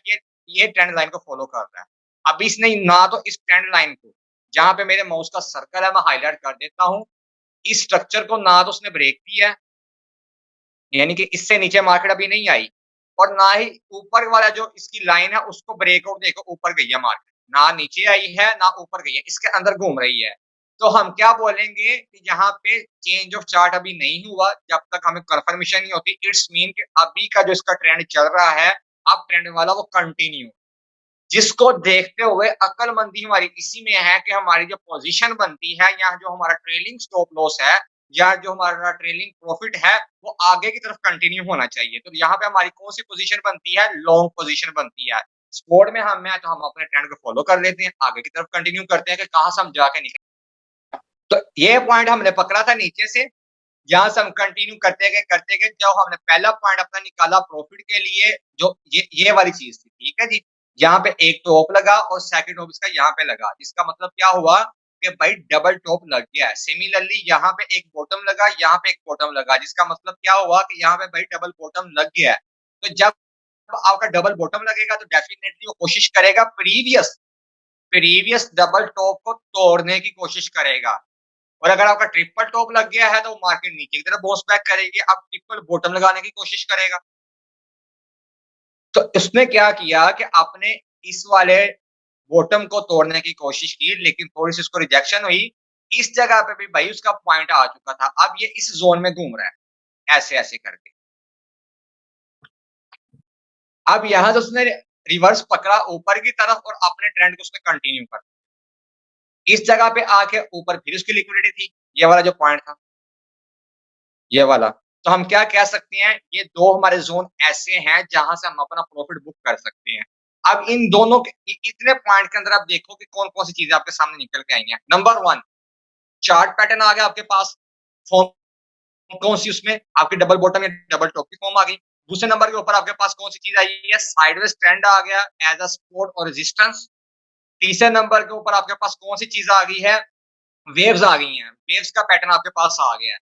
ये ट्रेंड लाइन को फ़ॉलो कर रहा है। अब इसने ना तो इस ट्रेंड लाइन को, जहाँ पे मेरे माउस का सर्कल है मैं हाइलाइट कर देता हूँ, इस स्ट्रक्चर को ना तो उसने ब्रेक किया है, यानी कि इससे नीचे मार्केट अभी नहीं आई और ना ही ऊपर वाला जो इसकी लाइन है उसको ब्रेकआउट देखो ऊपर गई है मार्केट, ना नीचे आई है ना ऊपर गई है, इसके अंदर घूम रही है। तो हम क्या बोलेंगे कि यहाँ पे चेंज ऑफ चार्ट अभी नहीं हुआ, जब तक हमें कन्फर्मेशन नहीं होती, इट्स मीन कि अभी का जो इसका ट्रेंड चल रहा है, अब ट्रेंड वाला वो कंटिन्यू, जिसको देखते हुए अक्लमंदी हमारी इसी में है कि हमारी जो पोजीशन बनती है या जो हमारा ट्रेलिंग स्टॉप लॉस है या जो हमारा ट्रेलिंग प्रॉफिट है वो आगे की तरफ कंटिन्यू होना चाहिए। तो यहाँ पे हमारी कौन सी पोजीशन बनती है? लॉन्ग पोजीशन बनती है। स्पोर्ट में हम हैं तो हम अपने ट्रेंड को फॉलो कर लेते हैं, आगे की तरफ कंटिन्यू करते हैं कि कहाँ से हम जाके निकले। तो ये पॉइंट हमने पकड़ा था नीचे से, यहाँ से हम कंटिन्यू करते गए, जब हमने पहला पॉइंट अपना निकाला प्रॉफिट के लिए, जो ये वाली चीज़ थी, ठीक है जी? यहाँ पे एक टॉप लगा और सेकंड टॉप इसका यहाँ पे लगा, जिसका मतलब क्या हुआ कि भाई डबल टॉप लग गया है। सिमिलरली यहाँ पे एक बॉटम लगा, यहाँ पे एक बॉटम लगा, जिसका मतलब क्या हुआ कि यहाँ पे भाई डबल बॉटम लग गया है। तो जब आपका डबल बॉटम लगेगा तो डेफिनिटली वो कोशिश करेगा प्रीवियस प्रीवियस डबल टॉप को तोड़ने की कोशिश करेगा। और अगर आपका ट्रिपल टॉप लग गया है तो मार्केट नीचे की तरफ बाउंस बैक करेगी, अब ट्रिपल बॉटम लगाने की कोशिश करेगा। तो उसने क्या किया कि आपने इस वाले बॉटम को तोड़ने की कोशिश की, लेकिन थोड़ी-सी उसको रिजेक्शन हुई। इस जगह पे भी भाई उसका पॉइंट आ चुका था। अब ये इस ज़ोन में घूम रहा है, ऐसे-ऐसे करके। अब यहाँ से उसने रिवर्स पकड़ा ऊपर की तरफ और अपने ट्रेंड को उसने कंटिन्यू कर इस जगह पे आके ऊपर फिर उसकी लिक्विडिटी थी, ये वाला जो पॉइंट था। ये वाला। तो हम क्या कह सकते हैं, ये 2 हमारे ज़ोन ऐसे हैं जहाँ से हम अपना प्रॉफ़िट बुक कर सकते हैं। अब इन दोनों के इतने पॉइंट के अंदर आप देखो कि कौन-कौन सी चीज़ें आपके सामने निकल के आई हैं। नंबर 1, चार्ट पैटर्न आ गया आपके पास, फॉर्म कौन-सी उसमें आपकी डबल बॉटम या डबल टॉप की फॉर्म आ गई। दूसरे नंबर के ऊपर आपके पास कौन-सी चीज़ आई है, साइडवेज़ ट्रेंड आ गया एज़ अ सपोर्ट और रेजिस्टेंस। तीसरे नंबर के ऊपर आपके पास कौन-सी चीज़ आ गई है, वेव्स आ गई हैं, वेव्स का पैटर्न आपके पास आ गया है।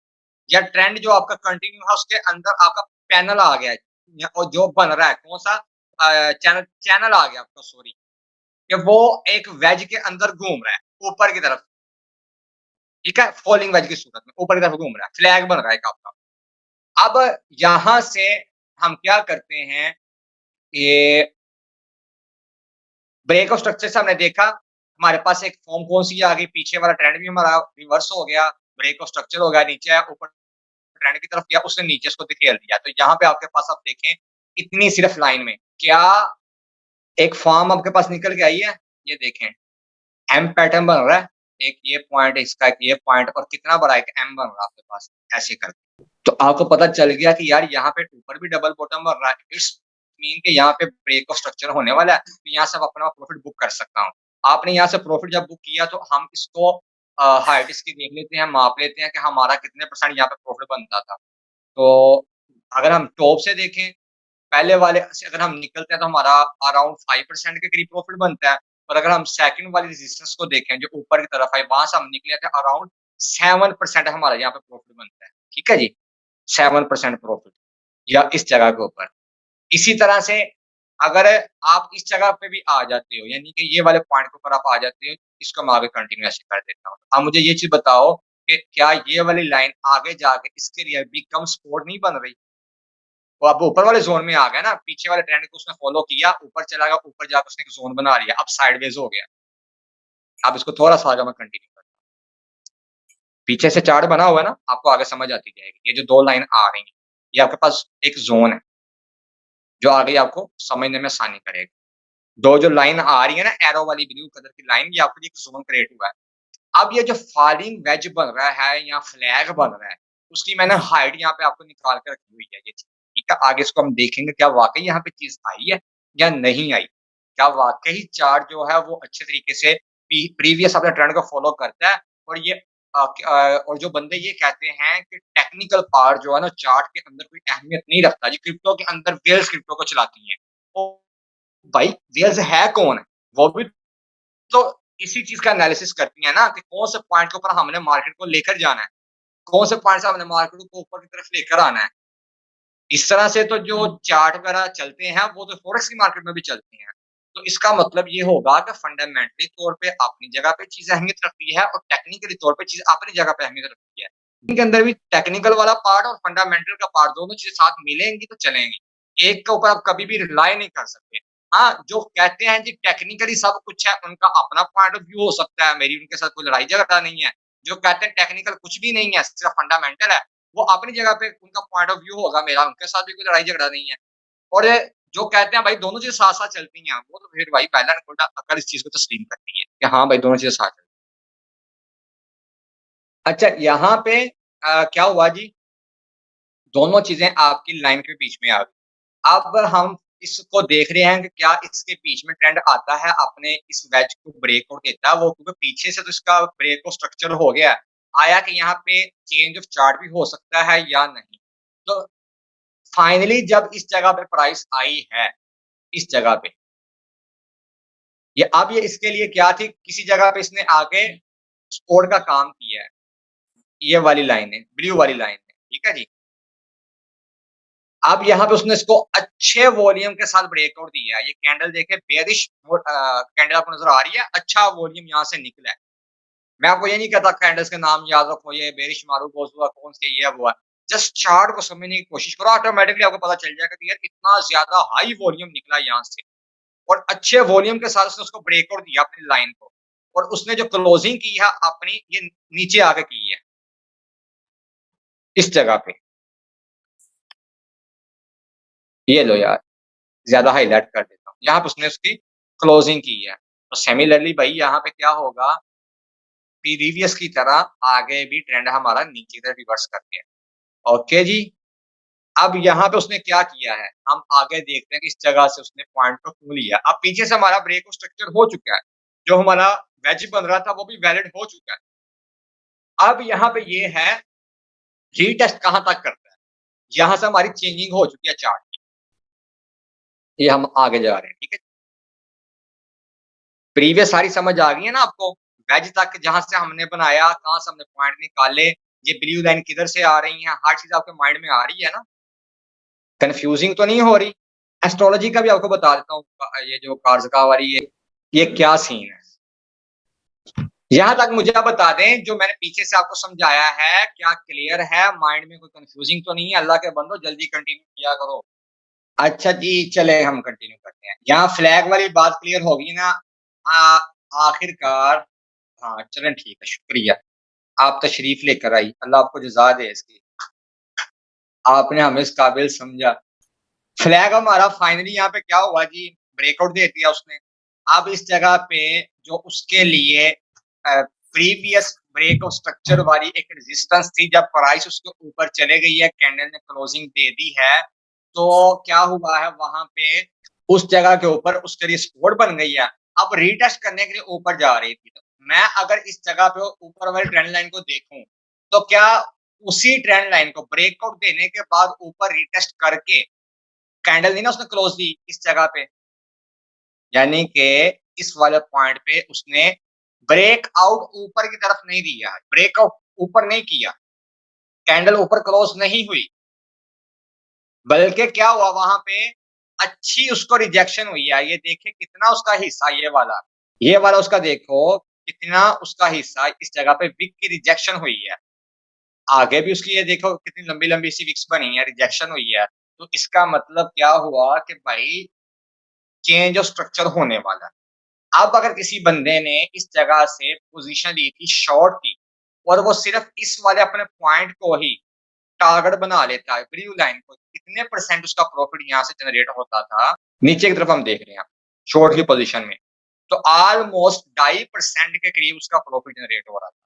या ट्रेंड जो आपका कंटिन्यू है उसके अंदर आपका पैनल आ गया है और जो बन रहा है कौन-सा चैनल चैनल आ गया आपका, सॉरी, कि वो एक वेज के अंदर घूम रहा है, ऊपर की तरफ, ठीक है? फॉलिंग वेज की सूरत में ऊपर की तरफ घूम रहा है, फ्लैग बन रहा है एक आपका। अब यहाँ से हम क्या करते हैं, ये ब्रेक ऑफ स्ट्रक्चर से हमने देखा, हमारे पास एक फॉर्म कौन-सी आ गई, पीछे वाला ट्रेंड भी हमारा रिवर्स हो गया, ब्रेक ऑफ स्ट्रक्चर हो गया, नीचे आया, ऊपर ट्रेंड की तरफ गया, उसने नीचे इसको धकेल दिया। तो यहाँ पे आपके पास आप देखें, इतनी सिर्फ लाइन में, क्या एक फॉर्म आपके पास निकल के आई है? ये देखें, एम पैटर्न बन रहा है, एक ये पॉइंट, इसका एक ये पॉइंट और कितना बड़ा एक एम बन रहा है आपके पास, ऐसे करके। तो आपको पता चल गया कि यार यहाँ पे ऊपर भी डबल बॉटम बन रहा है, इट्स मीन कि यहाँ पे ब्रेक ऑफ स्ट्रक्चर होने वाला है, तो यहाँ से मैं अपना प्रॉफिट बुक कर सकता हूँ। आपने यहाँ से प्रॉफिट जब बुक किया तो हम इसको हाइट इसकी देख लेते हैं, माप लेते हैं कि हमारा कितने परसेंट यहाँ पे प्रॉफिट बनता था। तो अगर हम टॉप से देखें, पहले वाले से अगर हम निकलते हैं तो हमारा अराउंड 5% के करीब प्रॉफिट बनता है। और अगर हम सेकंड वाली रेजिस्टेंस को देखें जो ऊपर की तरफ है, वहाँ से हम निकले थे अराउंड 7% हमारा यहाँ पे प्रॉफिट बनता है। ठीक है जी? 7% प्रॉफिट या इस जगह के ऊपर। इसी तरह से अगर आप इस जगह पे भी आ जाते हो, यानी कि ये वाले पॉइंट के ऊपर आप आ जाते हो, इसको मैं आगे कंटिन्यू ऐसे कर देता हूँ। आप मुझे ये चीज़ बताओ कि क्या ये वाली लाइन आगे जाके इसके लिए भी कम सपोर्ट नहीं बन रही? वो अब ऊपर वाले ज़ोन में आ गया ना, पीछे वाले ट्रेंड को उसने फ़ॉलो किया, ऊपर चला गया, ऊपर जाके उसने एक ज़ोन बना लिया, अब साइडवेज़ हो गया। अब इसको थोड़ा-सा आगे मैं कंटिन्यू करता हूँ। पीछे से चार्ट बना हुआ है ना, आपको आगे समझ आती जाएगी। ये जो 2 लाइन आ रही हैं, ये आपके पास एक ज़ोन है, जो आगे आपको समझने में आसानी करेगा। 2 जो लाइन आ रही है ना, एरो वाली ब्लू कलर की लाइन, ये आपके लिए एक ज़ोन क्रिएट हुआ है। अब ये जो फॉलिंग वेज बन रहा है या फ्लैग बन रहा है, उसकी मैंने हाइट यहाँ पे आपको निकाल के रखी हुई है ये चीज़, ठीक है? आगे इसको हम देखेंगे क्या वाक़ई यहाँ पे चीज़ आई है या नहीं आई? क्या वाक़ई चार्ट जो है वो अच्छे तरीके से प्रीवियस अपने ट्रेंड को फ़ॉलो करता है और और जो बंदे ये कहते हैं कि टेक्निकल पार्ट जो है ना चार्ट के अंदर कोई अहमियत नहीं रखता जी, क्रिप्टो के अंदर वेल्स क्रिप्टो को चलाती हैं। तो भाई वेल्स है कौन? वो भी तो इसी चीज़ का एनालिसिस करती हैं ना कि कौन से पॉइंट के ऊपर हमने मार्केट को लेकर जाना है, कौन से पॉइंट से हमने मार्केट को ऊपर की तरफ लेकर आना है। इस तरह से तो जो चार्ट वगैरह चलते हैं वो तो फॉरेक्स की मार्केट में भी चलते हैं। तो इसका मतलब ये होगा कि फंडामेंटली तौर पे अपनी जगह पे चीज़ अहमियत रखती है और टेक्निकली तौर पे चीज़ अपनी जगह पे अहमियत रखती है। इनके अंदर भी टेक्निकल वाला पार्ट और फंडामेंटल का पार्ट दोनों चीज़ें साथ मिलेंगी तो चलेंगी। एक के ऊपर आप कभी भी रिलाई नहीं कर सकते। हाँ, जो कहते हैं जी टेक्निकली सब कुछ है, उनका अपना पॉइंट ऑफ व्यू हो सकता है, मेरी उनके साथ कोई लड़ाई झगड़ा नहीं है। जो कहते हैं टेक्निकल कुछ भी नहीं है, सिर्फ फंडामेंटल है, वो अपनी जगह पे उनका पॉइंट ऑफ व्यू होगा, मेरा उनके साथ भी कोई लड़ाई झगड़ा नहीं है। और जो कहते हैं भाई दोनों चीज़ें साथ-साथ चलती हैं, वो तो फिर भाई वेल एंड गुड अक्ल इस चीज़ को तस्लीम करती है कि हाँ भाई दोनों चीज़ें साथ चलती हैं। अच्छा यहाँ पे क्या हुआ जी, दोनों चीज़ें आपकी लाइन के बीच में आ गई। अब हम इसको देख रहे हैं कि क्या इसके बीच में ट्रेंड आता है, अपने इस वेज को ब्रेकआउट देता है वो, क्योंकि पीछे से तो इसका ब्रेकआउट स्ट्रक्चर हो गया है। आया कि यहाँ पे चेंज ऑफ चार्ट भी हो सकता है या नहीं। तो फाइनली जब इस जगह पे प्राइस आई है, इस जगह पे, ये इसके लिए क्या थी, किसी जगह पे इसने आके सपोर्ट का काम किया है। ये वाली लाइन है, ब्लू वाली लाइन है, ठीक है जी। अब यहाँ पे उसने इसको अच्छे वॉल्यूम के साथ ब्रेकआउट दिया है। ये कैंडल देखें बेयरिश कैंडल आपको नज़र आ रही है, अच्छा वॉल्यूम यहाँ से निकला है। मैं आपको ये नहीं कहता कैंडल्स के नाम याद रखो, ये बेयरिश मारूफोस हुआ, कौन से ये हुआ। जस्ट चार्ट को समझने की कोशिश करो, ऑटोमैटिकली आपको पता चल जाएगा कि यार इतना ज़्यादा हाई वॉल्यूम निकला यहाँ से और अच्छे वॉल्यूम के साथ उसने उसको ब्रेकआउट दिया अपनी लाइन को और उसने जो क्लोजिंग की है अपनी, ये नीचे आके की है, इस जगह पे। ये लो यार, ज़्यादा हाइलाइट कर देता हूँ। यहाँ पे उसने उसकी क्लोजिंग की है। तो सिमिलरली भाई यहाँ पे क्या होगा, प्रीवियस की तरह आगे भी ट्रेंड हमारा नीचे की तरफ रिवर्स कर गया। ओके जी। अब यहाँ पे उसने क्या किया है, हम आगे देखते हैं कि इस जगह से उसने पॉइंट को क्यों लिया। अब पीछे से हमारा ब्रेक स्ट्रक्चर हो चुका है। जो हमारा वेज बन रहा था वो भी वैलिड हो चुका है। अब यहाँ पे ये है रीटेस्ट कहाँ तक करता है। यहाँ से हमारी चेंजिंग हो चुकी है चार्ट की। ये हम आगे जा रहे हैं, ठीक है। प्रीवियस सारी समझ आ गई है ना आपको? वेज तक जहाँ से हमने बनाया, कहाँ से हमने पॉइंट निकाले, ये ब्लू लाइन किधर से आ रही है, हर चीज़ आपके माइंड में आ रही है ना? कन्फ्यूजिंग तो नहीं हो रही? एस्ट्रोलॉजी का भी आपको बता देता हूँ ये जो कार्ज़का वाली ये क्या सीन है? यहाँ तक मुझे आप बता दें जो मैंने पीछे से आपको समझाया है, क्या क्लियर है? माइंड में कोई कन्फ्यूजिंग तो नहीं है? अल्लाह के बंदो जल्दी कंटिन्यू किया करो। अच्छा जी, चले हम कंटिन्यू करते हैं। यहाँ फ्लैग वाली बात क्लियर होगी ना? आ आखिरकार हाँ, चलें ठीक है, शुक्रिया। आप तशरीफ़ लेकर आई, अल्लाह आपको जज़ा दे इसकी। आपने हमें इस काबिल समझा। फ्लैग हमारा फाइनली यहाँ पे क्या हुआ जी, ब्रेकआउट दे दिया उसने। अब इस जगह पे जो उसके लिए प्रीवियस ब्रेक ऑफ स्ट्रक्चर वाली एक रेजिस्टेंस थी, जब प्राइस उसके ऊपर चले गई है, कैंडल ने क्लोजिंग दे दी है, तो क्या हुआ है वहाँ पे उस जगह के ऊपर उसके लिए सपोर्ट बन गई है। अब रीटेस्ट करने के लिए ऊपर जा रही थी। तो मैं अगर इस जगह पे ऊपर वाली ट्रेंड लाइन को देखूँ, तो क्या उसी ट्रेंड लाइन को ब्रेकआउट देने के बाद ऊपर रीटेस्ट करके कैंडल नहीं ना उसने क्लोज दी इस जगह पे, यानी कि इस वाले पॉइंट पे उसने ब्रेकआउट ऊपर की तरफ नहीं दिया है, ब्रेकआउट ऊपर नहीं किया, कैंडल ऊपर क्लोज नहीं हुई, बल्कि क्या हुआ वहां पे अच्छी उसको रिजेक्शन हुई है। ये देखे कितना उसका हिस्सा, ये वाला उसका देखो कितना उसका हिस्सा इस जगह पे विक की रिजेक्शन हुई है। आगे भी उसकी ये देखो कितनी लंबी लंबी सी विक्स बनी है, रिजेक्शन हुई है। तो इसका मतलब क्या हुआ कि भाई चेंज ऑफ स्ट्रक्चर होने वाला है। अब अगर किसी बंदे ने इस जगह से पोजीशन ली थी शॉर्ट की और वो सिर्फ इस वाले अपने पॉइंट को ही टारगेट बना लेता है, ब्लू लाइन को, कितने परसेंट उसका प्रॉफिट यहाँ से जनरेट होता था। नीचे की तरफ हम देख रहे हैं शॉर्ट की पोजीशन में, तो ऑलमोस्ट 2.5% के करीब उसका प्रॉफिट जनरेट हो रहा था।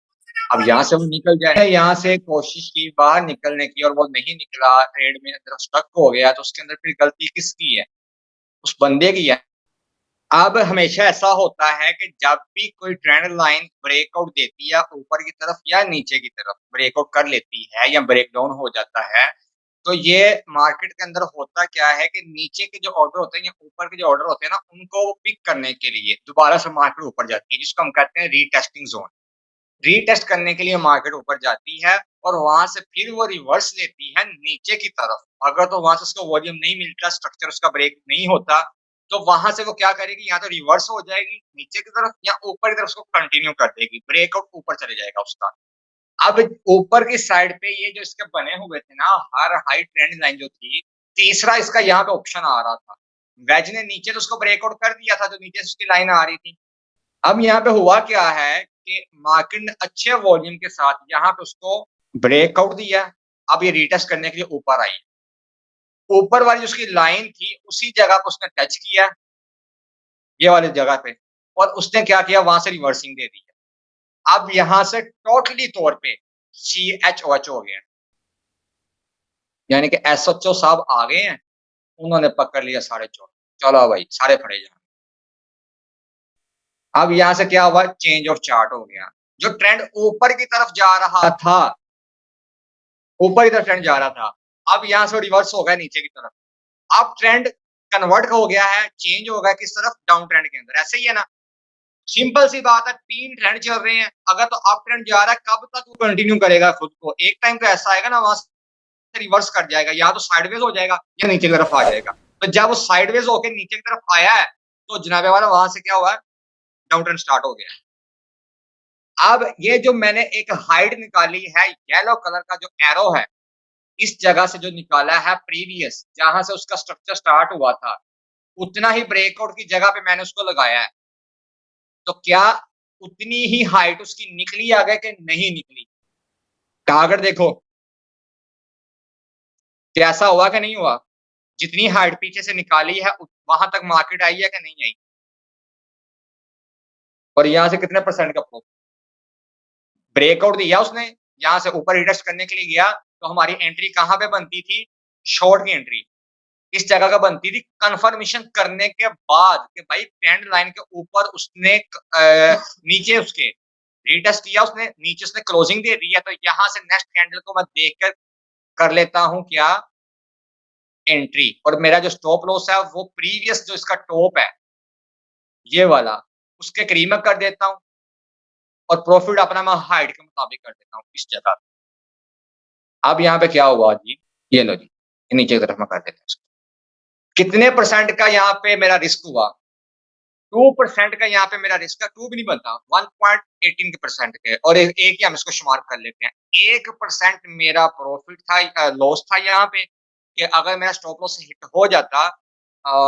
अब यहाँ से वो निकल जाए, यहाँ से कोशिश की बाहर निकलने की और वो नहीं निकला, ट्रेड में अंदर स्टक हो गया, तो उसके अंदर फिर गलती किसकी है? उस बंदे की है अब हमेशा ऐसा होता है कि जब भी कोई ट्रेंड लाइन ब्रेकआउट देती है ऊपर की तरफ या नीचे की तरफ ब्रेकआउट कर लेती है या ब्रेकडाउन हो जाता है, तो ये मार्केट के अंदर होता क्या है कि नीचे के जो ऑर्डर होते हैं या ऊपर के जो ऑर्डर होते हैं ना, उनको पिक करने के लिए दोबारा से मार्केट ऊपर जाती है, जिसको हम कहते हैं रीटेस्टिंग ज़ोन। रीटेस्ट करने के लिए मार्केट ऊपर जाती है और वहाँ से फिर वो रिवर्स लेती है नीचे की तरफ। अगर तो वहाँ से उसको वॉल्यूम नहीं मिलता, स्ट्रक्चर उसका ब्रेक नहीं होता, तो वहाँ से वो क्या करेगी, या तो रिवर्स हो जाएगी नीचे की तरफ या ऊपर की तरफ उसको कंटिन्यू कर देगी, ब्रेकआउट ऊपर चले जाएगा उसका। अब ऊपर की साइड पे ये जो इसके बने हुए थे ना, हर हाई ट्रेंड लाइन जो थी, तीसरा इसका यहाँ पे ऑप्शन आ रहा था। वेज ने नीचे तो उसको ब्रेकआउट कर दिया था, जो नीचे से उसकी लाइन आ रही थी। अब यहाँ पे हुआ क्या है कि मार्केट ने अच्छे वॉल्यूम के साथ यहाँ पे उसको ब्रेकआउट दिया। अब ये रीटेस्ट करने के लिए ऊपर आई। ऊपर वाली जो उसकी लाइन थी, उसी जगह पे उसने टच किया, ये वाली जगह पे, और उसने क्या किया, वहाँ से रिवर्सिंग दे दी है। अब यहाँ से टोटली तौर पे CHOH हो गया। यानी कि SHO साहब आ गए हैं, उन्होंने पकड़ लिया साढ़े 14। चलो भाई, सारे फड़े जाएँ। अब यहाँ से क्या हुआ, चेंज ऑफ चार्ट हो गया। जो ट्रेंड ऊपर की तरफ जा रहा था, ऊपर की तरफ ट्रेंड जा रहा था, अब यहाँ से रिवर्स हो गया नीचे की तरफ। अब ट्रेंड कन्वर्ट हो गया है, चेंज हो गया किस तरफ, डाउन ट्रेंड के अंदर। ऐसे ही है ना? सिंपल सी बात है, 3 ट्रेंड चल रहे हैं, अगर तो अप ट्रेंड जा रहा है, कब तक वो कंटिन्यू करेगा खुद को? एक टाइम तो ऐसा आएगा ना, वहाँ से रिवर्स कर जाएगा, या तो साइडवेज हो जाएगा या नीचे की तरफ आ जाएगा। तो जब वो साइडवेज होके नीचे की तरफ आया है, तो जनाबे वाला वहाँ से क्या हुआ है, डाउन ट्रेंड स्टार्ट हो गया है। अब ये जो मैंने एक हाइट निकाली है, येलो कलर का जो एरो है, इस जगह से जो निकाला है प्रीवियस, जहाँ से उसका स्ट्रक्चर स्टार्ट हुआ था, उतना ही ब्रेकआउट की जगह पे मैंने उसको लगाया है। तो क्या उतनी ही हाइट उसकी निकली आगे कि नहीं निकली? टारगेट देखो, कैसा हुआ कि नहीं हुआ? जितनी हाइट पीछे से निकाली है, वहाँ तक मार्केट आई है कि नहीं आई? और यहाँ से कितने परसेंट का प्रॉफिट? ब्रेकआउट दिया उसने, यहाँ से ऊपर रिटेस्ट करने के लिए गया, तो हमारी एंट्री कहाँ पे बनती थी? शॉर्ट की एंट्री। इस जगह का बनती थी कंफर्मेशन करने के बाद कि भाई ट्रेंड लाइन के ऊपर उसने नीचे उसके रीटेस्ट किया, उसने नीचे उसने क्लोजिंग दे दी है, तो यहाँ से नेक्स्ट कैंडल को मैं देखकर कर लेता हूँ क्या, एंट्री। और मेरा जो स्टॉप लॉस है वो प्रीवियस जो इसका टॉप है, ये वाला, उसके करीब मैं कर देता हूँ, और प्रॉफिट अपना मैं हाइट के मुताबिक कर देता हूँ इस जगह पे। अब यहाँ पे क्या हुआ जी, ये लो जी, नीचे की तरफ मैं कर देता हूँ इसको। कितने परसेंट का यहाँ पे मेरा रिस्क हुआ? 2% का यहाँ पे मेरा रिस्क है, 2 भी नहीं बनता, 1.18 के परसेंट के, और एक ही हम इसको शुमार कर लेते हैं। 1% मेरा प्रॉफिट था, लॉस था यहाँ पे, कि अगर मेरा स्टॉप लॉस हिट हो जाता,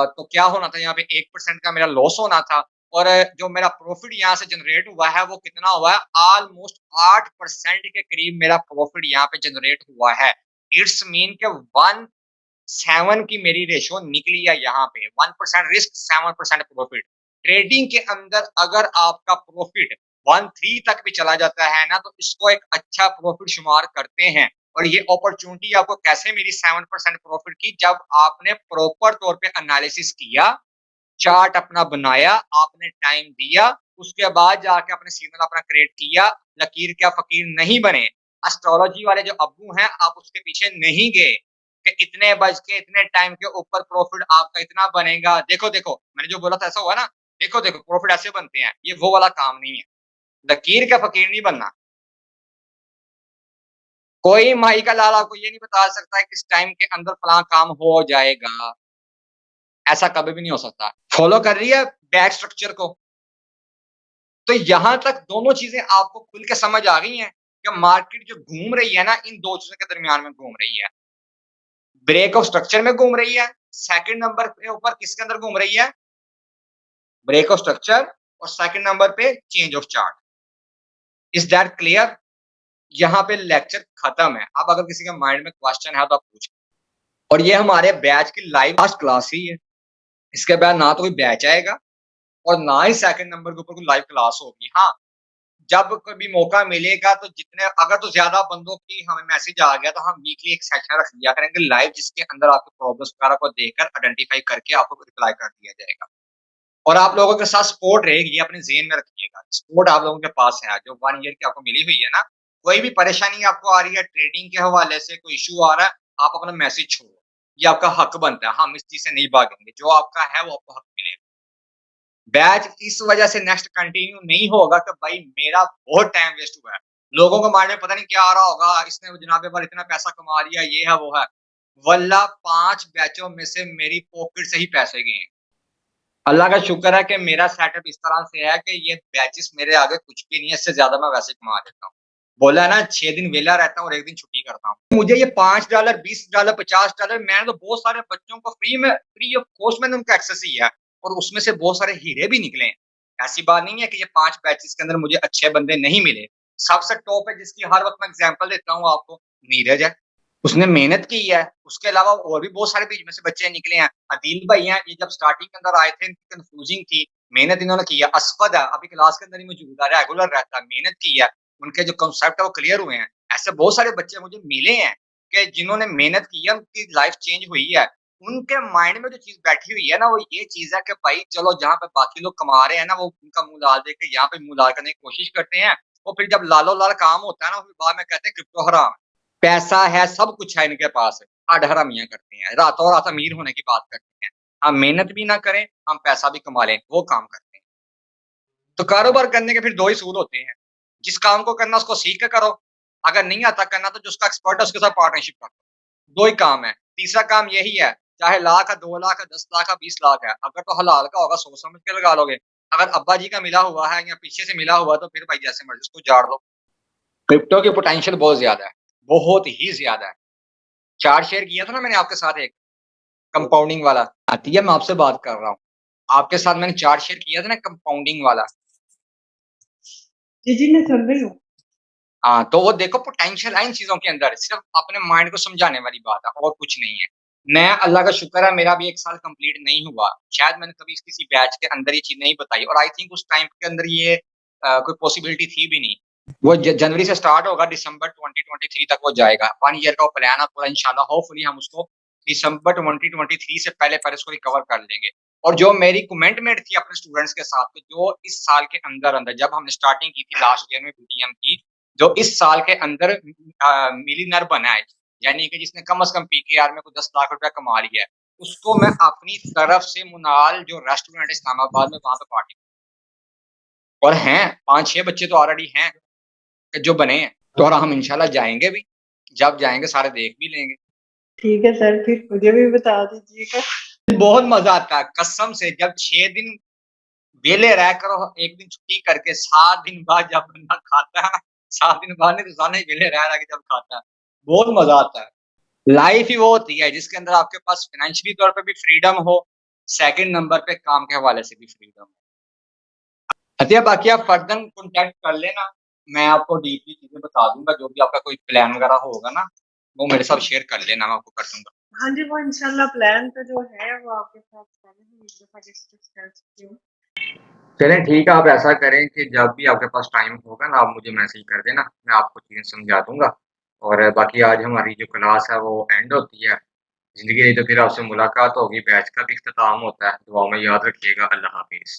तो क्या होना था, यहाँ पे 1% का मेरा लॉस होना था, और जो मेरा प्रॉफिट यहाँ से जनरेट हुआ है वो कितना हुआ है, ऑलमोस्ट 8% के करीब मेरा प्रॉफिट यहाँ पे जनरेट हुआ है। इट्स मीन के 1/7 की मेरी रेशियो निकली है यहाँ पे, 1% रिस्क, 7% प्रॉफिट। ट्रेडिंग के अंदर अगर आपका प्रॉफिट 1/3 तक भी चला जाता है ना, तो इसको एक अच्छा प्रॉफिट शुमार करते हैं। और ये अपॉर्चुनिटी आपको कैसे मिली 7% प्रॉफिट की? जब आपने प्रॉपर तौर पे एनालिसिस किया, चार्ट अपना बनाया, आपने टाइम दिया, उसके बाद जाके आपने सिग्नल अपना क्रिएट किया, लकीर क्या फकीर नहीं बने। एस्ट्रोलॉजी वाले जो अब्बू हैं, आप उसके पीछे नहीं गए कि इतने बज के इतने टाइम के ऊपर प्रॉफिट आपका इतना बनेगा। देखो, देखो, मैंने जो बोला था ऐसा हुआ ना? देखो, देखो, प्रॉफिट ऐसे बनते हैं, ये वो वाला काम नहीं है। लकीर का फकीर नहीं बनना। कोई माई का लाल आपको ये नहीं बता सकता है किस टाइम के अंदर फलां काम हो जाएगा। ऐसा कभी भी नहीं हो सकता। फॉलो कर रही है बैक स्ट्रक्चर को? तो यहाँ तक दोनों चीज़ें आपको खुल के समझ आ गई हैं कि मार्केट जो घूम रही है ना, इन 2 चीज़ों के दरमियान में घूम रही है। ब्रेक ऑफ स्ट्रक्चर में घूम रही है, सेकंड नंबर पे ऊपर किसके अंदर घूम रही है? ब्रेक ऑफ स्ट्रक्चर, और सेकंड नंबर पे change of chart. Is that clear? यहाँ पे लेक्चर खत्म है। अब अगर किसी के माइंड में क्वेश्चन है तो आप पूछें। और ये हमारे बैच की लाइव लास्ट क्लास ही है। इसके बाद ना तो कोई बैच आएगा और ना ही सेकंड नंबर के ऊपर कोई लाइव क्लास होगी। हाँ, जब कभी मौका मिलेगा तो जितने अगर तो ज़्यादा बंदों की हमें मैसेज आ गया, तो हम वीकली एक सेशन रख लिया करेंगे लाइव, जिसके अंदर आपकी प्रॉब्लम्स वगैरह को देखकर आइडेंटिफाई करके आपको रिप्लाई कर दिया जाएगा। और आप लोगों के साथ सपोर्ट रहेगी, ये अपने ज़हन में रखिएगा। सपोर्ट आप लोगों के पास है, जो 1 ईयर की आपको मिली हुई है ना, कोई भी परेशानी आपको आ रही है ट्रेडिंग के हवाले से, कोई इश्यू आ रहा है, आप अपना मैसेज छोड़ो। ये आपका हक बनता है, हम इस चीज़ से नहीं भागेंगे, जो आपका है वो आपको हक मिलेगा। बैच इस वजह से नेक्स्ट कंटिन्यू नहीं होगा कि भाई मेरा बहुत टाइम वेस्ट हुआ है। लोगों के माइंड में पता नहीं क्या आ रहा होगा, इसने जनाबे पर इतना पैसा कमा लिया, ये है, वो है। वल्लाह 5 बैचों में से मेरी पॉकेट से ही पैसे गए हैं। अल्लाह का शुक्र है कि मेरा सेटअप इस तरह से है कि ये बैचेस मेरे आगे कुछ भी नहीं है, इससे ज़्यादा मैं वैसे कमा लेता हूँ। बोला है ना 6 दिन वेला रहता हूँ और 1 दिन छुट्टी करता हूँ। मुझे ये $5, $20, $50 मैंने तो बहुत सारे बच्चों को फ्री ऑफ कॉस्ट मैंने उनको एक्सेस दिया है और उसमें से बहुत सारे हीरे भी निकले हैं। ऐसी बात नहीं है कि ये 5 बैचेस के अंदर मुझे अच्छे बंदे नहीं मिले। सबसे टॉप है जिसकी हर वक़्त मैं एग्ज़ाम्पल देता हूँ आपको, नीरज है। उसने मेहनत की है, उसके अलावा और भी बहुत सारे बीच में से बच्चे निकले हैं। अदील भाई हैं, ये जब स्टार्टिंग के अंदर आए थे, इनकी कन्फ्यूजिंग थी, मेहनत इन्होंने की है। असफद है, अभी क्लास के अंदर ही मौजूद है, रेगुलर रहता है, मेहनत की है, उनके जो कांसेप्ट है वो क्लियर हुए हैं। ऐसे बहुत सारे बच्चे मुझे मिले हैं कि जिन्होंने मेहनत की है, उनकी लाइफ चेंज हुई है। उनके माइंड में जो चीज़ बैठी हुई है ना, वो ये चीज़ है कि भाई चलो जहाँ पे बाकी लोग कमा रहे हैं ना, वो उनका मुँह लाल देख के यहाँ पे मुँह लाल करने की कोशिश करते हैं। और फिर जब लालो-लाल काम होता है ना, फिर बाद में कहते हैं क्रिप्टो हराम है। पैसा है, सब कुछ है इनके पास, हड-हरामियाँ करते हैं, रातों-रात अमीर होने की बात करते हैं। हम मेहनत भी ना करें, हम पैसा भी कमा लें, वो काम करते हैं। तो कारोबार करने के फिर 2 ही सूल होते हैं, जिस काम को करना उसको सीख के करो, अगर नहीं आता करना तो जिसका एक्सपर्ट है उसके साथ पार्टनरशिप करो। 2 ही काम है, तीसरा काम यही है, चाहे लाख है, 2 लाख है, 10 लाख है, 20 लाख है, अगर तो हलाल का होगा सोच समझ के लगा लोगे। अगर अब्बा जी का मिला हुआ है या पीछे से मिला हुआ है तो फिर भाई जैसे मर्ज़ी उसको झाड़ लो। क्रिप्टो की पोटेंशियल बहुत ज़्यादा है, बहुत ही ज़्यादा है। 4 शेयर किया था ना मैंने आपके साथ एक, कंपाउंडिंग वाला, आती है मैं आपसे बात कर रहा हूँ। आपके साथ मैंने 4 शेयर किया था ना कंपाउंडिंग वाला। जी, जी, मैं सुन रही हूँ। हाँ, तो वो देखो पोटेंशियल है इन चीज़ों के अंदर, सिर्फ़ अपने माइंड को समझाने वाली बात है और कुछ नहीं है। मैं अल्लाह का शुक्र है मेरा अभी 1 साल कंप्लीट नहीं हुआ। शायद मैंने कभी किसी बैच के अंदर ये चीज़ नहीं बताई और आई थिंक उस टाइम के अंदर ये कोई पॉसिबिलिटी थी भी नहीं। वो ज जनवरी से स्टार्ट होगा, दिसंबर 2023 तक वो जाएगा। 1 ईयर का वो प्लान है पूरा, इंशाल्लाह होपफुली हम उसको दिसंबर 2023 से पहले-पहले इसको रिकवर कर लेंगे। और जो मेरी कमिटमेंट थी अपने स्टूडेंट्स के साथ, कि जो इस साल के अंदर-अंदर जब हमने स्टार्टिंग की थी लास्ट ईयर में बीटीएम की, जो इस साल के अंदर मिलियनेयर बना है, यानी कि जिसने कम से कम पीकेआर में कोई 10 लाख रुपया कमा लिया है, उसको मैं अपनी तरफ से मुनाल जो रेस्टोरेंट है इस्लामाबाद में, वहाँ पे पार्टी, और हैं 5-6 बच्चे तो ऑलरेडी हैं कि जो बने हैं, तो और हम इंशाल्लाह जाएँगे भी, जब जाएँगे सारे देख भी लेंगे। ठीक है सर, फिर मुझे भी बता दीजिएगा। बहुत मज़ा आता है कसम से, जब 6 दिन वेले रहकर और 1 दिन छुट्टी करके 7 दिन बाद जब बंदा खाता है, 7 दिन बाद नहीं, रोज़ाना ही वेले रह के जब खाता है, बहुत मज़ा आता है। लाइफ ही वो होती है जिसके अंदर आपके पास फाइनेंशियली तौर पे भी फ्रीडम हो, सेकंड नंबर पे काम के हवाले से भी फ्रीडम हो। अतिया बाकी आप फर्दर कॉन्टैक्ट कर लेना, मैं आपको डीपली चीज़ें बता दूँगा, जो भी आपका कोई प्लान वगैरह होगा ना, वो मेरे साथ शेयर कर लेना, मैं आपको कर दूँगा। हाँ जी, वो इंशाल्लाह प्लान तो जो है वो आपके साथ पहले ही एक दफ़ा डिस्कस कर चुकी हूँ। चलें ठीक है, आप ऐसा करें कि जब भी आपके पास टाइम होगा ना, आप मुझे मैसेज कर देना, मैं आपको चीज़ें समझा दूँगा। और बाकी आज हमारी जो क्लास है वो एंड होती है। ज़िंदगी रही तो फिर आपसे मुलाकात होगी, बैच का भी इख्तिताम होता है। दुआ में याद रखिएगा। अल्लाह हाफ़िज़।